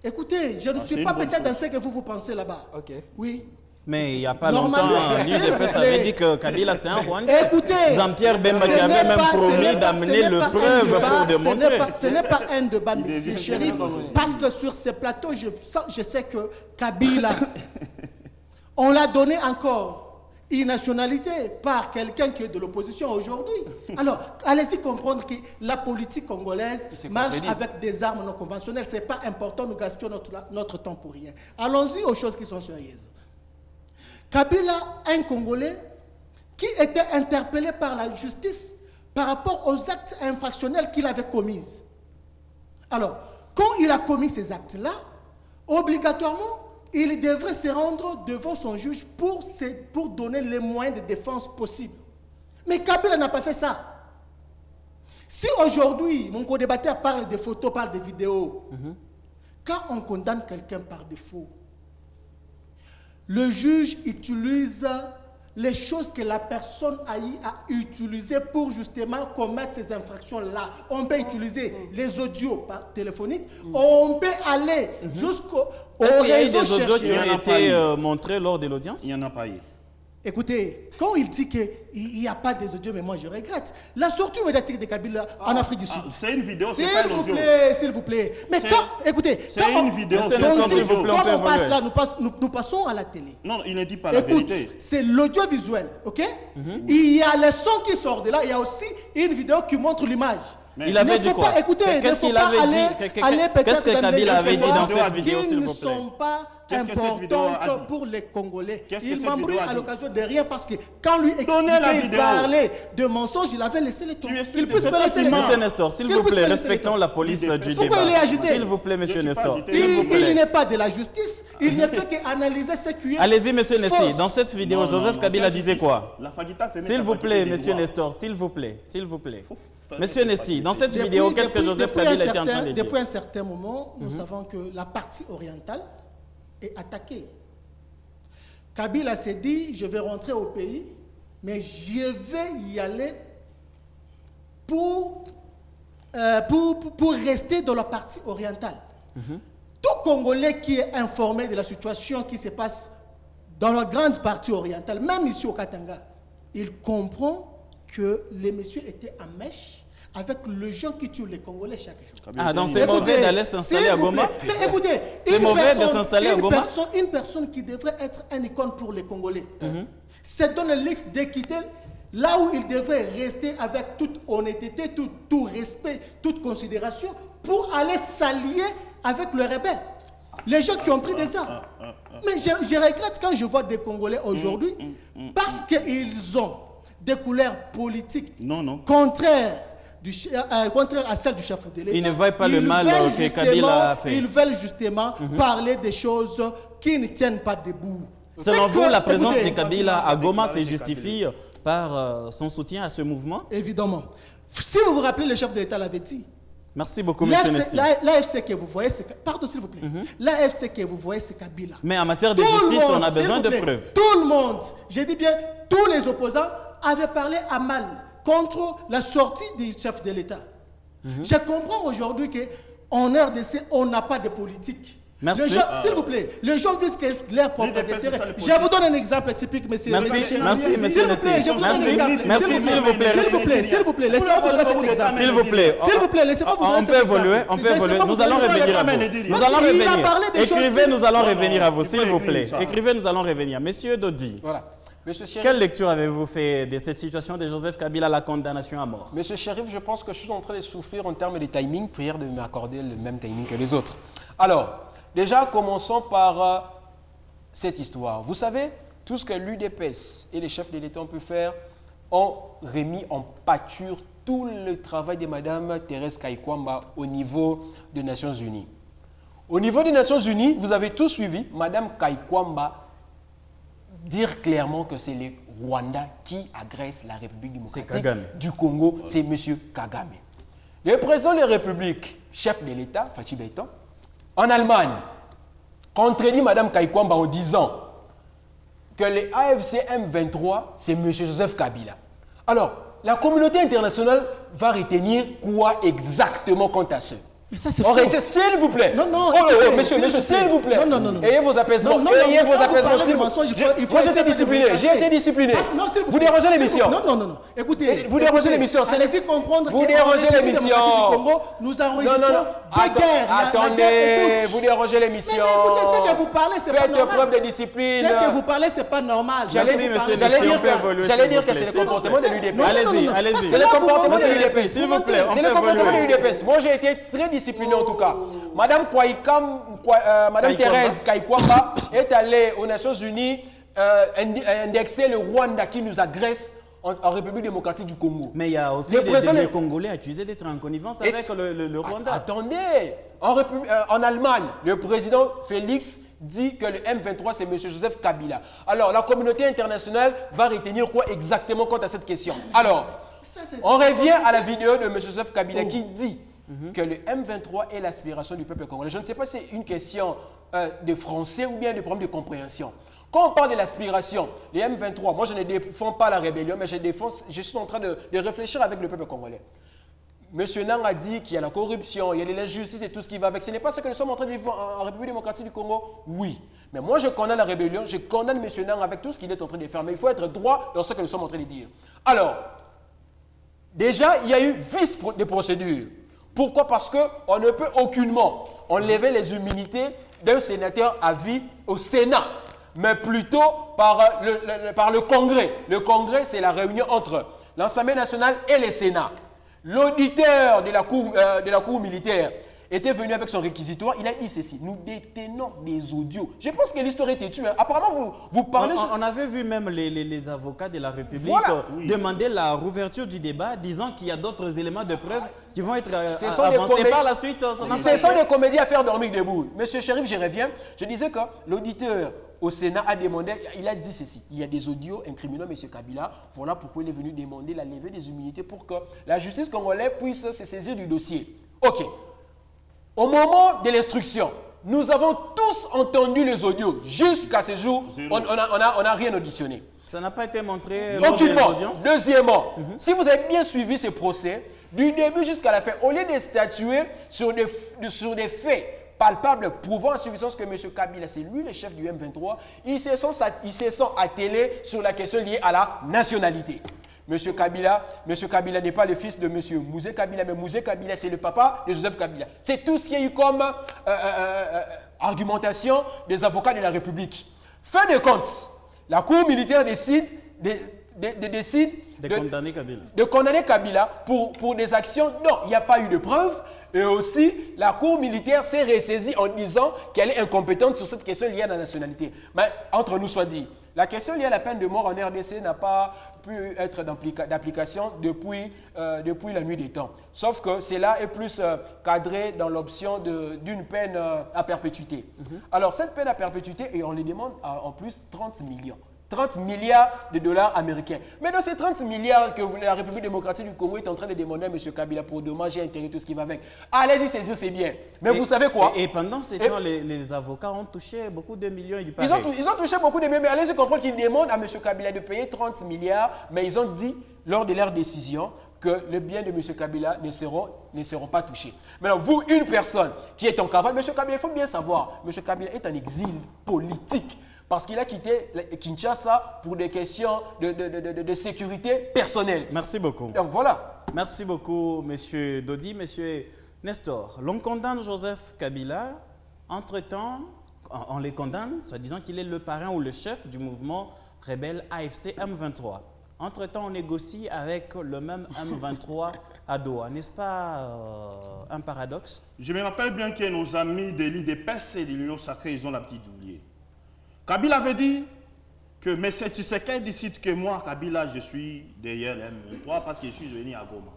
Écoutez, je ne suis pas peut-être dans ce que vous pensez là-bas. Ok. Oui. Mais il n'y a pas longtemps, l'UDPS avait dit que Kabila c'est un Rwandais. Écoutez, Jean-Pierre Bemba qui avait même promis d'amener le preuve pour démontrer. Ce n'est pas un débat, monsieur Chérif, parce que sur ce plateau, je sais que Kabila, on l'a donné encore une nationalité par quelqu'un qui est de l'opposition aujourd'hui. Alors, allez-y comprendre que la politique congolaise marche avec des armes non conventionnelles. Ce n'est pas important, nous gaspillons notre temps pour rien. Allons-y aux choses qui sont sérieuses. Kabila, un Congolais qui était interpellé par la justice par rapport aux actes infractionnels qu'il avait commis. Alors, quand il a commis ces actes-là, obligatoirement, il devrait se rendre devant son juge pour donner les moyens de défense possibles. Mais Kabila n'a pas fait ça. Si aujourd'hui, mon co-débatteur parle de photos, parle de vidéos, quand on condamne quelqu'un par défaut, le juge utilise les choses que la personne a utilisées pour justement commettre ces infractions-là. On peut utiliser les audios téléphoniques, on peut aller jusqu'au réseau chercher. Il y a des audios qui ont été montrés lors de l'audience? Il n'y en a pas eu. Écoutez, quand il dit qu'il n'y a pas des audios, mais moi je regrette. La sortie médiatique de Kabila en Afrique du Sud. C'est une vidéo, c'est pas un audio. S'il vous plaît. Mais quand, écoutez, c'est une vidéo. Quand on passe là, nous passons à la télé. Non, il ne dit pas la vérité. C'est l'audiovisuel, ok? Il y a le son qui sort de là, il y a aussi une vidéo qui montre l'image. Il avait dit quoi? Qu'est-ce qu'il avait dit? Qu'est-ce que Kabila avait dit dans cette vidéo, s'il qui ne vous plaît? sont pas importantes pour les Congolais. Il m'embrouille à l'occasion de rien parce que quand lui expliquait, il parlait de mensonges, il avait laissé les tons. Il peut se laisser les Monsieur Nestor, s'il vous plaît, respectons la police du débat. Pourquoi il est agité? S'il vous plaît, monsieur Nestor. Il n'est pas de la justice, il ne fait qu'analyser ce qui est. Allez-y, monsieur Nestor. Dans cette vidéo, Joseph Kabila disait quoi? S'il vous plaît, monsieur Nestor, s'il vous plaît, s'il vous plaît. Monsieur Nesti, dans cette vidéo, qu'est-ce que Joseph Kabila était en train de dire? Depuis un certain moment, nous savons que la partie orientale est attaquée. Kabila s'est dit, je vais rentrer au pays, mais je vais y aller pour rester dans la partie orientale. Tout Congolais qui est informé de la situation qui se passe dans la grande partie orientale, même ici au Katanga, il comprend que les messieurs étaient en mèche avec le gens qui tuent les Congolais chaque jour. Ah, donc c'est mauvais d'aller s'installer à Goma? Mais écoutez, c'est mauvais de s'installer à Goma? Une personne qui devrait être une icône pour les Congolais, c'est dans le luxe de quitter là où il devrait rester avec toute honnêteté, tout respect, toute considération pour aller s'allier avec le rebelle. Les gens qui ont pris des armes. Mais je regrette quand je vois des Congolais aujourd'hui parce qu'ils ont des couleurs politiques contraires à celles du chef de l'État. Ils ne voient pas le mal que Kabila a fait. Ils veulent justement parler des choses qui ne tiennent pas debout. Selon vous, la présence de Kabila à Goma se justifie par son soutien à ce mouvement? Évidemment. Si vous vous rappelez, le chef de l'État l'avait dit. Merci beaucoup, M. Nesti. L'AFC que vous voyez, c'est... Pardon, s'il vous plaît. L'AFC que vous voyez, c'est Kabila. Mais en matière de justice, on a besoin de preuves. Tout le monde, je dis bien, tous les opposants avaient parlé à mal contre la sortie du chef de l'État. Je comprends aujourd'hui qu'en RDC, on n'a pas de politique. Merci. S'il vous plaît, les gens visent leurs propres intérêts. Je vous donne un exemple typique, monsieur. Merci, monsieur Nesti. Je vous donne un exemple. Merci, s'il vous plaît. S'il vous plaît, laissez-moi vous donner cet exemple. S'il vous plaît, laissez-moi vous donner cet exemple. On peut évoluer. Nous allons revenir à vous. Nous allons revenir. Écrivez, nous allons revenir à vous, s'il vous plaît. Écrivez, nous allons revenir. Monsieur Dodi. Voilà. Quelle lecture avez-vous fait de cette situation de Joseph Kabila, la condamnation à mort? Monsieur Chérif, je pense que je suis en train de souffrir en termes de timing. Prière de m'accorder le même timing que les autres. Alors, déjà, commençons par cette histoire. Vous savez, tout ce que l'UDPS et les chefs de l'État ont pu faire ont remis en pâture tout le travail de Mme Thérèse Kaikwamba au niveau des Nations Unies. Au niveau des Nations Unies, vous avez tout suivi, Mme Kaikwamba dire clairement que c'est le Rwanda qui agresse la République démocratique du Congo, c'est M. Kagame. Le président de la République, chef de l'État, Fachi Beton, en Allemagne, contredit Mme Kaikwamba en disant que le AFC M23, c'est M. Joseph Kabila. Alors, la communauté internationale va retenir quoi exactement quant à ce? Mais ça, c'est faux. S'il vous plaît. Non, monsieur, s'il vous plaît. Non. Ayez vos apaisements. Ayez vos apaisements. Moi, j'ai été discipliné. J'ai été discipliné. Vous dérangez l'émission. Non. Écoutez. Vous dérangez l'émission. Allez-y comprendre. Vous dérangez l'émission. Nous enregistrons deux guerres. Attendez. Vous dérangez l'émission. Mais écoutez, ce que vous parlez, c'est pas normal. Faites preuve de discipline. Ce que vous parlez, c'est pas normal. J'allais dire que c'est le comportement de l'UDPS. Allez-y. C'est le comportement de l'UDPS. S'il vous plaît. C'est le comportement de l'UDPS. Moi, j'ai été très discipliné en tout cas. Madame Thérèse Kaikwamba est allée aux Nations Unies indexer le Rwanda qui nous agresse en République démocratique du Congo. Mais il y a aussi des Congolais accusés d'être en connivence avec le Rwanda. Attendez, en Allemagne, le président Félix dit que le M23 c'est M. Joseph Kabila. Alors la communauté internationale va retenir quoi exactement quant à cette question? Alors, on revient à la vidéo de M. Joseph Kabila qui dit que le M23 est l'aspiration du peuple congolais. Je ne sais pas si c'est une question de français ou bien de problème de compréhension. Quand on parle de l'aspiration, les M23, moi je ne défends pas la rébellion, mais je suis en train de réfléchir avec le peuple congolais. M. Nang a dit qu'il y a la corruption, il y a l'injustice et tout ce qui va avec. Ce n'est pas ce que nous sommes en train de vivre en République démocratique du Congo? Oui. Mais moi, je condamne la rébellion, je condamne M. Nang avec tout ce qu'il est en train de faire. Mais il faut être droit dans ce que nous sommes en train de dire. Alors, déjà, il y a eu vice de procédure. Pourquoi? Parce qu'on ne peut aucunement enlever les immunités d'un sénateur à vie au Sénat, mais plutôt par le Congrès. Le Congrès, c'est la réunion entre l'Assemblée nationale et le Sénat. L'auditeur de la cour militaire était venu avec son réquisitoire. Il a dit ceci: nous détenons des audios. Je pense que l'histoire est têtue. Hein. Apparemment, vous parlez... On avait vu même les avocats de la République demander la rouverture du débat, disant qu'il y a d'autres éléments de preuve qui vont être avancés par la suite. Ce sont des comédies à faire dormir debout. Monsieur Chérif, je reviens. Je disais que l'auditeur au Sénat a demandé, il a dit ceci: il y a des audios incriminant M. Kabila. Voilà pourquoi il est venu demander la levée des immunités pour que la justice congolaise puisse se saisir du dossier. Ok. Au moment de l'instruction, nous avons tous entendu les audios. Jusqu'à ce jour, on n'a rien auditionné. Ça n'a pas été montré lors des audiences. Deuxièmement, si vous avez bien suivi ce procès, du début jusqu'à la fin, au lieu de statuer sur des faits palpables prouvant en suffisance que M. Kabila, c'est lui le chef du M23, ils se sont attelés sur la question liée à la nationalité. M. Kabila n'est pas le fils de M. Mouzé Kabila, mais Mouzé Kabila, c'est le papa de Joseph Kabila. C'est tout ce qu'il y a eu comme argumentation des avocats de la République. Fin de compte, la Cour militaire décide de condamner Kabila pour des actions dont il n'y a pas eu de preuves. Et aussi, la Cour militaire s'est ressaisie en disant qu'elle est incompétente sur cette question liée à la nationalité. Mais entre nous soit dit, la question liée à la peine de mort en RDC n'a pas pu être d'application depuis la nuit des temps. Sauf que cela est plus cadré dans l'option d'une peine à perpétuité. Alors, cette peine à perpétuité, et on lui demande en plus 30 millions. 30 milliards de dollars américains. Mais dans ces 30 milliards que la République démocratique du Congo est en train de demander à M. Kabila pour dommages et intérêts, tout ce qui va avec, allez-y saisir, c'est bien. Mais vous savez quoi? Et pendant ce temps, les avocats ont touché beaucoup de millions. Ils ont touché beaucoup de millions, mais allez-y comprendre qu'ils demandent à M. Kabila de payer 30 milliards, mais ils ont dit, lors de leur décision, que les biens de M. Kabila ne seront pas touchés. Maintenant, vous, une personne qui est en cavale, M. Kabila, il faut bien savoir, M. Kabila est en exil politique. Parce qu'il a quitté Kinshasa pour des questions de sécurité personnelle. Merci beaucoup. Donc voilà. Merci beaucoup, M. Dodi. M. Nestor, l'on condamne Joseph Kabila. Entre-temps, on les condamne, soit disant qu'il est le parrain ou le chef du mouvement rebelle AFC M23. Entre-temps, on négocie avec le même M23 à Doha. N'est-ce pas un paradoxe? Je me rappelle bien que nos amis de l'IDPS et de l'Union sacrée, ils ont l'habitude d'oublier. Kabila avait dit que M. Tshisekedi décide que moi, Kabila, je suis derrière le M23 parce que je suis venu à Goma.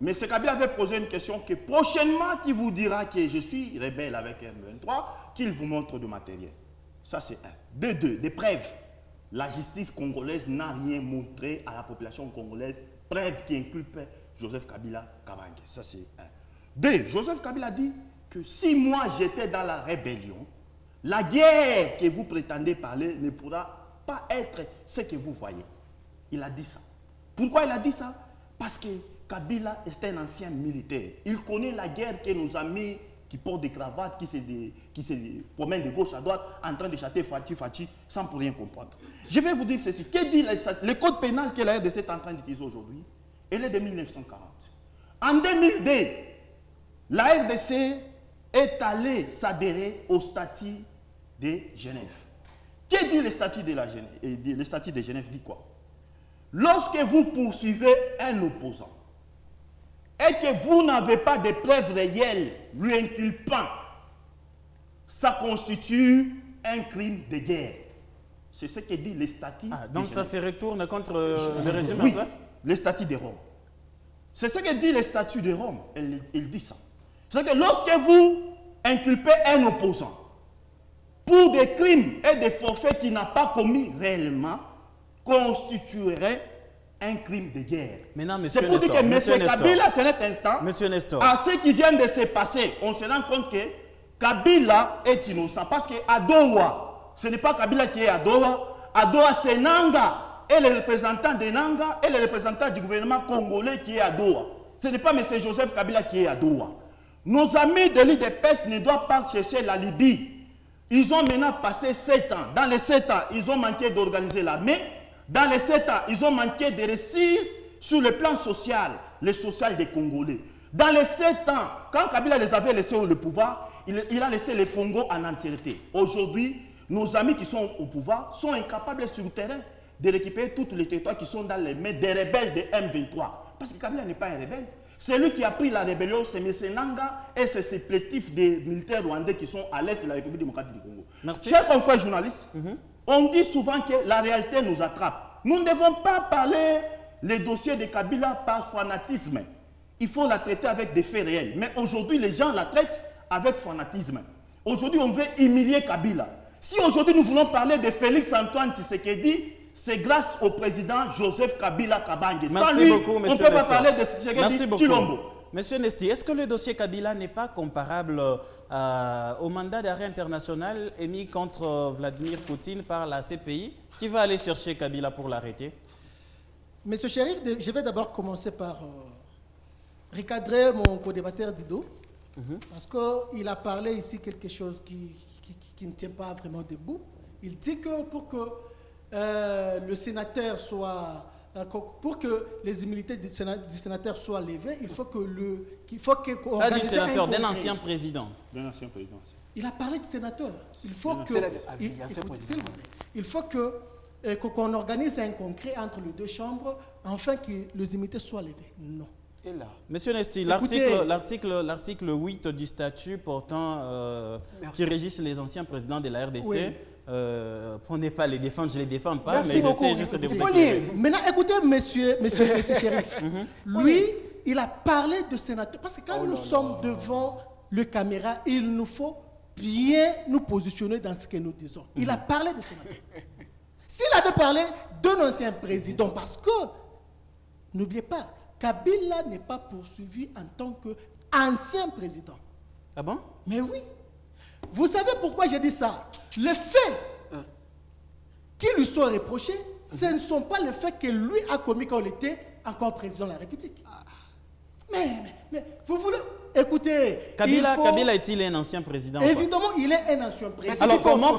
Mais M. Kabila avait posé une question que prochainement, qui vous dira que je suis rebelle avec M23, qu'il vous montre du matériel. Ça, c'est un. De deux, des preuves. La justice congolaise n'a rien montré à la population congolaise. Preuve qui inculpe Joseph Kabila Kabange. Ça, c'est un. Deux, Joseph Kabila dit que si moi, j'étais dans la rébellion, la guerre que vous prétendez parler ne pourra pas être ce que vous voyez. Il a dit ça. Pourquoi il a dit ça? Parce que Kabila est un ancien militaire. Il connaît la guerre que nos amis qui portent des cravates, qui se promènent de gauche à droite, en train de chanter Fati, sans pour rien comprendre. Je vais vous dire ceci. Que dit le code pénal que la RDC est en train d'utiliser aujourd'hui? Elle est de 1940. En 2002, la RDC est allée s'adhérer au statut de Genève. Que dit le statut de Genève? Le statut de Genève dit quoi? Lorsque vous poursuivez un opposant et que vous n'avez pas de preuves réelles lui inculpant, ça constitue un crime de guerre. C'est ce que dit le statut. Donc ça se retourne contre le régime en place? Le statut de Rome. C'est ce que dit le statut de Rome. Il dit ça. C'est que lorsque vous inculpez un opposant pour des crimes et des forfaits qu'il n'a pas commis réellement, constituerait un crime de guerre. C'est pour dire que M. Kabila, à cet instant, à ce qui vient de se passer, on se rend compte que Kabila est innocent. Parce qu'à Doha, ce n'est pas Kabila qui est à Doha. À Doha, c'est Nanga et les représentants de Nanga et les représentants du gouvernement congolais qui est à Doha. Ce n'est pas M. Joseph Kabila qui est à Doha. Nos amis de l'IDPS ne doivent pas chercher la Libye. Ils ont maintenant passé 7 ans. Dans les 7 ans, ils ont manqué d'organiser l'armée. Dans les 7 ans, ils ont manqué de réussir sur le plan social, le social des Congolais. Dans les 7 ans, quand Kabila les avait laissés le pouvoir, il a laissé le Congo en entièreté. Aujourd'hui, nos amis qui sont au pouvoir sont incapables sur le terrain de récupérer tous les territoires qui sont dans les mains des rebelles de M23. Parce que Kabila n'est pas un rebelle. Celui qui a pris la rébellion, c'est M. Nanga et ses supplétifs des militaires rwandais qui sont à l'est de la République démocratique du Congo. Merci. Chers confrères journalistes, on dit souvent que la réalité nous attrape. Nous ne devons pas parler les dossiers de Kabila par fanatisme. Il faut la traiter avec des faits réels. Mais aujourd'hui, les gens la traitent avec fanatisme. Aujourd'hui, on veut humilier Kabila. Si aujourd'hui nous voulons parler de Félix Antoine Tshisekedi, c'est grâce au président Joseph Kabila Kabange. Merci Sans lui, beaucoup, on ne monsieur peut pas Nestor. parler de Tshisekedi Merci beaucoup. Tshilombo. Monsieur Nesti, est-ce que le dossier Kabila n'est pas comparable au mandat d'arrêt international émis contre Vladimir Poutine par la CPI? Qui va aller chercher Kabila pour l'arrêter? Monsieur Chérif, je vais d'abord commencer par recadrer mon co-débatteur Dido, parce qu'il a parlé ici quelque chose qui ne tient pas vraiment debout. Il dit que pour que le sénateur soit, pour que les immunités du sénateur soient levées, il faut qu'on Pas du sénateur, d'un ancien président. D'un ancien président. Il a parlé de sénateur. Il faut que, il faut qu'on organise un congrès entre les deux chambres afin que les immunités soient levées. Non. Et là. Monsieur Nesti, Écoutez, l'article 8 du statut portant qui régisse les anciens présidents de la RDC, Oui. prenez pas les défendre, je les défends pas, Merci mais beaucoup. j'essaie juste de Il vous faut éclairer. lire. Maintenant, écoutez, monsieur Chérif. Lui, il a parlé de sénateur. Parce que quand nous sommes devant le caméra, il nous faut bien nous positionner dans ce que nous disons. Il a parlé de sénateur. S'il avait parlé d'un ancien président, parce que, n'oubliez pas, Kabila n'est pas poursuivi en tant qu'ancien président. Ah bon? Mais oui. Vous savez pourquoi j'ai dit ça? Les faits qui lui sont reprochés, ce ne sont pas les faits que lui a commis quand il était encore président de la République. Mais vous voulez... Écoutez, Kabila est-il un ancien président? Évidemment, il est un ancien président. Alors comment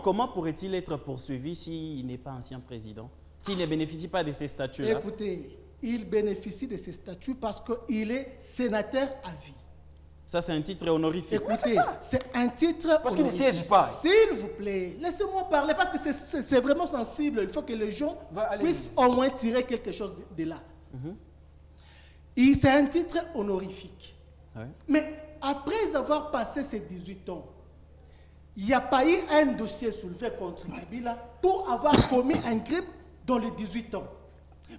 comment pourrait-il être poursuivi s'il n'est pas ancien président? S'il ne bénéficie pas de ces statuts-là? Écoutez, il bénéficie de ces statuts parce qu'il est sénateur à vie. Ça, c'est un titre honorifique. Écoutez, c'est un titre... Parce qu'il ne honorifique. siège pas. S'il vous plaît, laissez-moi parler parce que c'est vraiment sensible. Il faut que les gens puissent au moins tirer quelque chose de là. C'est un titre honorifique. Ouais. Mais après avoir passé ces 18 ans, il n'y a pas eu un dossier soulevé contre Kabila pour avoir commis un crime dans les 18 ans.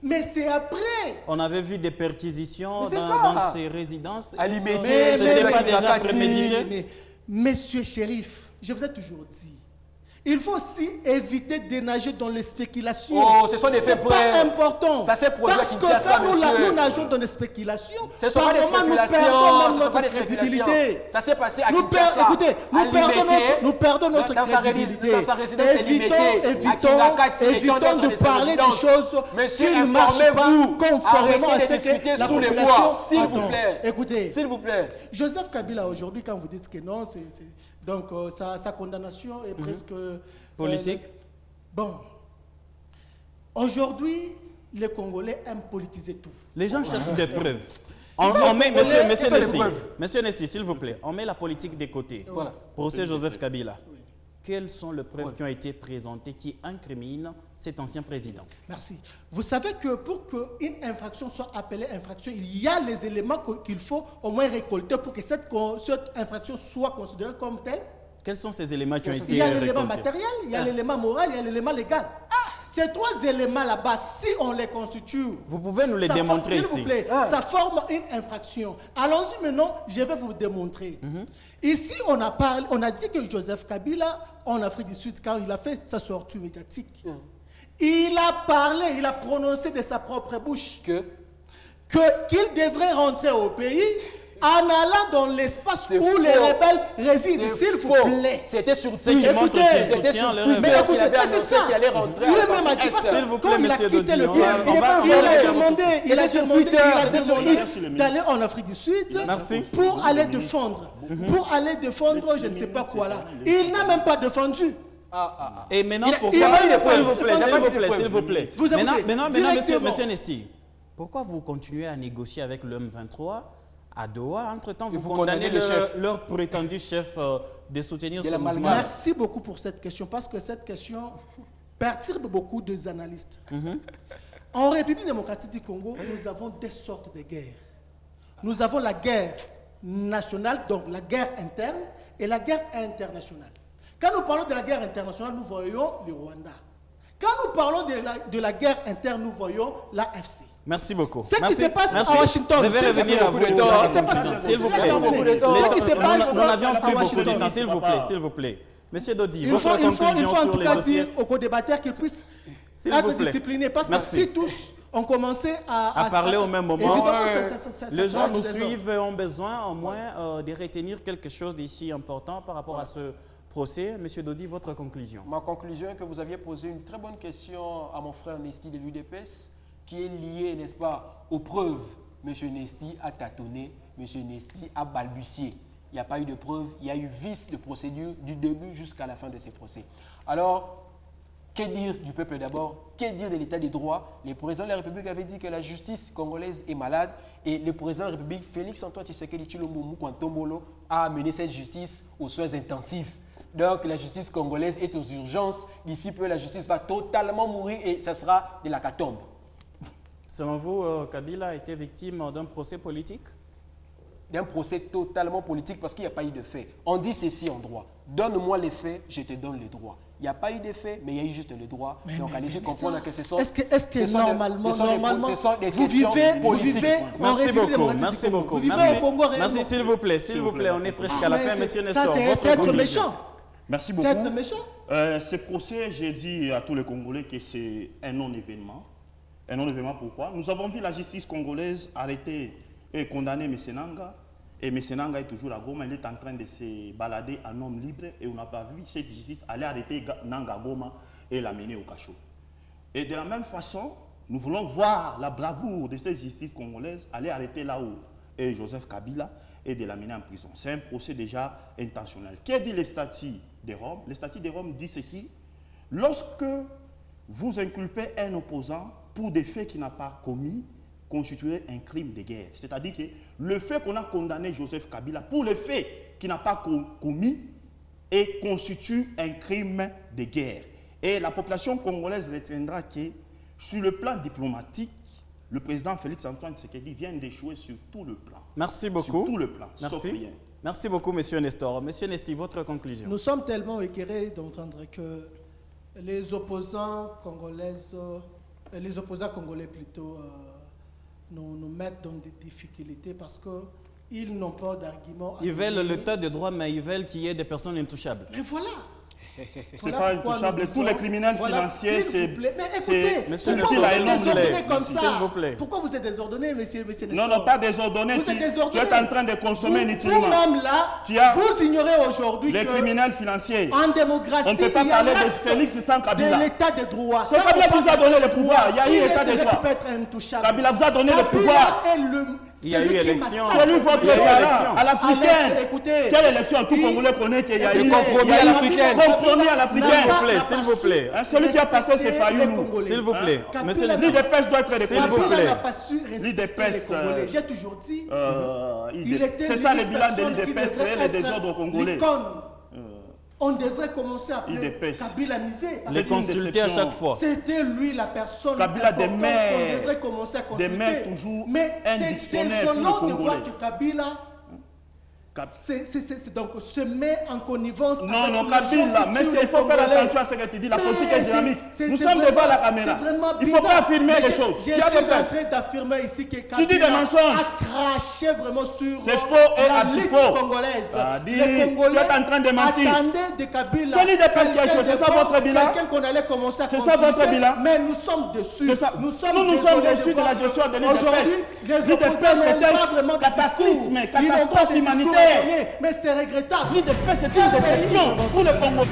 Mais c'est après. On avait vu des perquisitions Mais dans ces résidences. À Limité, C'était pas déjà Makati. prémédité? Monsieur Chérif, je vous ai toujours dit, il faut aussi éviter de nager dans les spéculations. Oh, ce sont des faits C'est pas vrais. important. Ça s'est produit à Parce que Kinshasa, quand monsieur. nous nageons dans des spéculations, Ce ne sont pas des par moment, nous spéculations. perdons même Ce ne sont notre pas des crédibilité. spéculations. Ça s'est passé à Nous Kinshasa. écoutez, nous perdons notre dans sa crédibilité. dans sa résidence à Limité, à Kinakati, Évitons de parler des choses Monsieur, qui ne marchent pas informez-vous. conformément à Arrêtez de ce que discuter la sous les population bois, s'il vous attend. plaît. Écoutez, S'il vous plaît. Joseph Kabila aujourd'hui, quand vous dites que non, donc sa condamnation est presque Politique. Bon, aujourd'hui, les Congolais aiment politiser tout. Les gens cherchent des preuves. Monsieur Nesti, s'il vous plaît, on met la politique de côté. Voilà. Procès Joseph Kabila. Quelles sont les preuves qui ont été présentées qui incriminent cet ancien président? Merci. Vous savez que pour qu'une infraction soit appelée infraction, il y a les éléments qu'il faut au moins récolter pour que cette infraction soit considérée comme telle. Quels sont ces éléments qui ont été Il y a l'élément récoltés? matériel, il y a l'élément moral, il y a l'élément légal. Ces trois éléments là-bas, si on les constitue, Vous pouvez nous les ça démontrer s'il ici. vous plaît, ça forme une infraction. Allons-y maintenant, je vais vous démontrer. Ici, on a dit que Joseph Kabila, en Afrique du Sud, quand il a fait sa sortie médiatique, il a parlé, il a prononcé de sa propre bouche qu'il devrait rentrer au pays en allant dans l'espace C'est où faux. les rebelles résident, C'est s'il vous faux. plaît. C'était sur Ce qui montre qu'il C'était soutient sur les Twitter rebelles. Mais qu'il écoutez, avait mais c'est annoncé ça. qu'il allait rentrer à la Lui-même a partie dit, parce Est. S'il vous que plaît, quand il a monsieur quitté Dodi, le on pays, va- on va- il on va- a demandé C'était sur Twitter. d'aller en Afrique du Sud Merci. pour aller défendre. Pour aller défendre, je ne sais pas quoi là. Il n'a même pas défendu. Et maintenant, Il a pourquoi... pas eu de S'il preuves. vous plaît, Il a s'il pas vous eu de plaît, preuves. s'il vous plaît. Vous écoutez, Maintenant, directement. monsieur Nesti, pourquoi vous continuez à négocier avec le M23 à Doha? Entre-temps, vous vous condamnez condamnez le chef. leur prétendu chef de soutenir De ce l'amalgame. mouvement. Merci beaucoup pour cette question, parce que cette question perturbe beaucoup de analystes. En République démocratique du Congo, nous avons des sortes de guerres. Nous avons la guerre nationale, donc la guerre interne, et la guerre internationale. Quand nous parlons de la guerre internationale, nous voyons le Rwanda. Quand nous parlons de la guerre interne, nous voyons l'AFC. Merci beaucoup. Ce qui Merci. se passe Merci. à Washington, Je vais c'est revenir à vous. beaucoup de temps. Ce qui se passe- S'il vous c'est plaît. beaucoup de temps. Ce qui se passe Nous n'avions à plus beaucoup de Washington. temps. S'il vous plaît, s'il vous plaît. Monsieur Dodi, Il votre faut en conclusion tout sur les cas dossiers. dire aux co-débatteurs qu'ils puissent S'il vous être plaît. disciplinés. Parce que Merci. si tous ont commencé à Parler au même moment. évidemment, Les sera gens du nous désordre. suivent et ont besoin au moins de retenir quelque chose d'ici important par rapport à ce procès. Monsieur Dodi, votre conclusion. Ma conclusion est que vous aviez posé une très bonne question à mon frère Nesti de l'UDPS, qui est liée, n'est-ce pas, aux preuves. Monsieur Nesti a tâtonné, Monsieur Nesti a balbutié. Il n'y a pas eu de preuves, il y a eu vice de procédure du début jusqu'à la fin de ces procès. Alors, que dire du peuple d'abord? Que dire de l'état des droits? Le président de la République avait dit que la justice congolaise est malade et le président de la République, Félix-Antoine Tshisekedi Tshilombo Mukwantombolo, a amené cette justice aux soins intensifs. Donc la justice congolaise est aux urgences. D'ici peu, la justice va totalement mourir et ça sera de l'hécatombe. Selon vous, Kabila a été victime d'un procès politique? D'un procès totalement politique parce qu'il n'y a pas eu de fait. On dit ceci en droit. Donne-moi les faits, je te donne les droits. Il n'y a pas eu de faits, mais il y a eu juste le droit. Donc allez-y comprendre que ce sont... Est-ce que normalement, ce sont des vous questions vivez politiques. en Merci République beaucoup, démocratique merci du Congo. beaucoup. Vous vivez Merci. au Congo réellement. Merci, s'il vous plaît, s'il vous plaît. On est presque à la fin, monsieur Ça, Nestor. c'est votre être conclusion. méchant. Merci beaucoup. C'est être méchant. Ce procès, j'ai dit à tous les Congolais que c'est un non-événement. Un non-événement, pourquoi? Nous avons vu la justice congolaise arrêter et condamner M. Nanga. Et M. Nanga est toujours à Goma. Il est en train de se balader en homme libre. Et on n'a pas vu cette justice aller arrêter Nanga à Goma et l'amener au cachot. Et de la même façon, nous voulons voir la bravoure de cette justice congolaise aller arrêter là-haut et Joseph Kabila et de l'amener en prison. C'est un procès déjà intentionnel. Qu'est dit le statut de Rome? Le statut de Rome dit ceci: lorsque vous inculpez un opposant pour des faits qu'il n'a pas commis, constituer un crime de guerre. C'est-à-dire que le fait qu'on a condamné Joseph Kabila pour le fait qu'il n'a pas commis et constitue un crime de guerre. Et la population congolaise retiendra que sur le plan diplomatique, le président Félix-Antoine Tshisekedi vient d'échouer sur tout le plan. Merci beaucoup. Sur tout le plan, sauf Merci. rien. Merci beaucoup, monsieur Nestor. Monsieur Nesti, votre conclusion. Nous sommes tellement éclairés d'entendre que les opposants congolais plutôt nous mettent dans des difficultés parce qu'ils n'ont pas d'argument. Ils veulent l'état de droit, mais ils veulent qu'il y ait des personnes intouchables. Mais voilà. C'est pas intouchable. Tous les criminels financiers, s'il vous plaît. Mais c'est écoutez, Monsieur pourquoi Nestor, vous s'il êtes vous plaît. désordonné comme ça? S'il vous plaît. Pourquoi vous êtes désordonné, monsieur Nestor? Non, non, pas désordonné. Vous êtes Tu désordonné. es en train de consommer inutilement. Vous-même là, vous ignorez aujourd'hui Les que criminels financiers. en démocratie, On ne peut pas il y a parler de l'axe Félix sans Kabila. de l'état de droit. C'est Kabila qui vous a donné le pouvoir. Il y a eu état de droit. Qui peut être intouchable? Kabila vous a donné le Kabila pouvoir. est Il y a eu celui qui élection. massacre. Celui votre Il y a eu parent, élection. à l'africaine. Écoutez, Quelle élection? Tout Congolais connaît qu'il y a eu. Compromis à l'africaine. Compromis à l'africaine. S'il vous plaît. Celui qui a passé ses faillots. S'il vous plaît. Kabila Monsieur n'a- Nestor. L'IDPS doit être S'il vous répondu. plaît. Kabila n'a pas su respecter L'IDPS, les Congolais. J'ai toujours dit, il était C'est ça le l'unique bilan de personne qui l'IDPS, devrait créer les être désordres congolais. l'icône. On devrait commencer à appeler IDPS. Kabila misé. parce Les que consulter à chaque fois. C'était lui la personne Kabila des importante maires. qu'on devrait commencer à consulter. Des maires toujours Mais c'est indictionnaires désolant pour de le voir Congolais. que Kabila C'est donc se met en connivence. Non, Kabila, mais il faut faire attention à ce que tu dis. La politique est dynamique. Nous sommes devant la caméra. Il ne faut pas affirmer les choses. Je suis en train d'affirmer ici que Kabila a craché vraiment sur la lutte congolaise. Les Congolais attendaient de Kabila quelqu'un qu'on allait commencer à consulter, mais nous sommes dessus. Nous sommes dessus de la gestion de l'île. Aujourd'hui, les opposants n'ont pas vraiment de discours. Ils n'ont pas de discours. Mais c'est regrettable. L'île de paix, c'est une déception pour le Congo.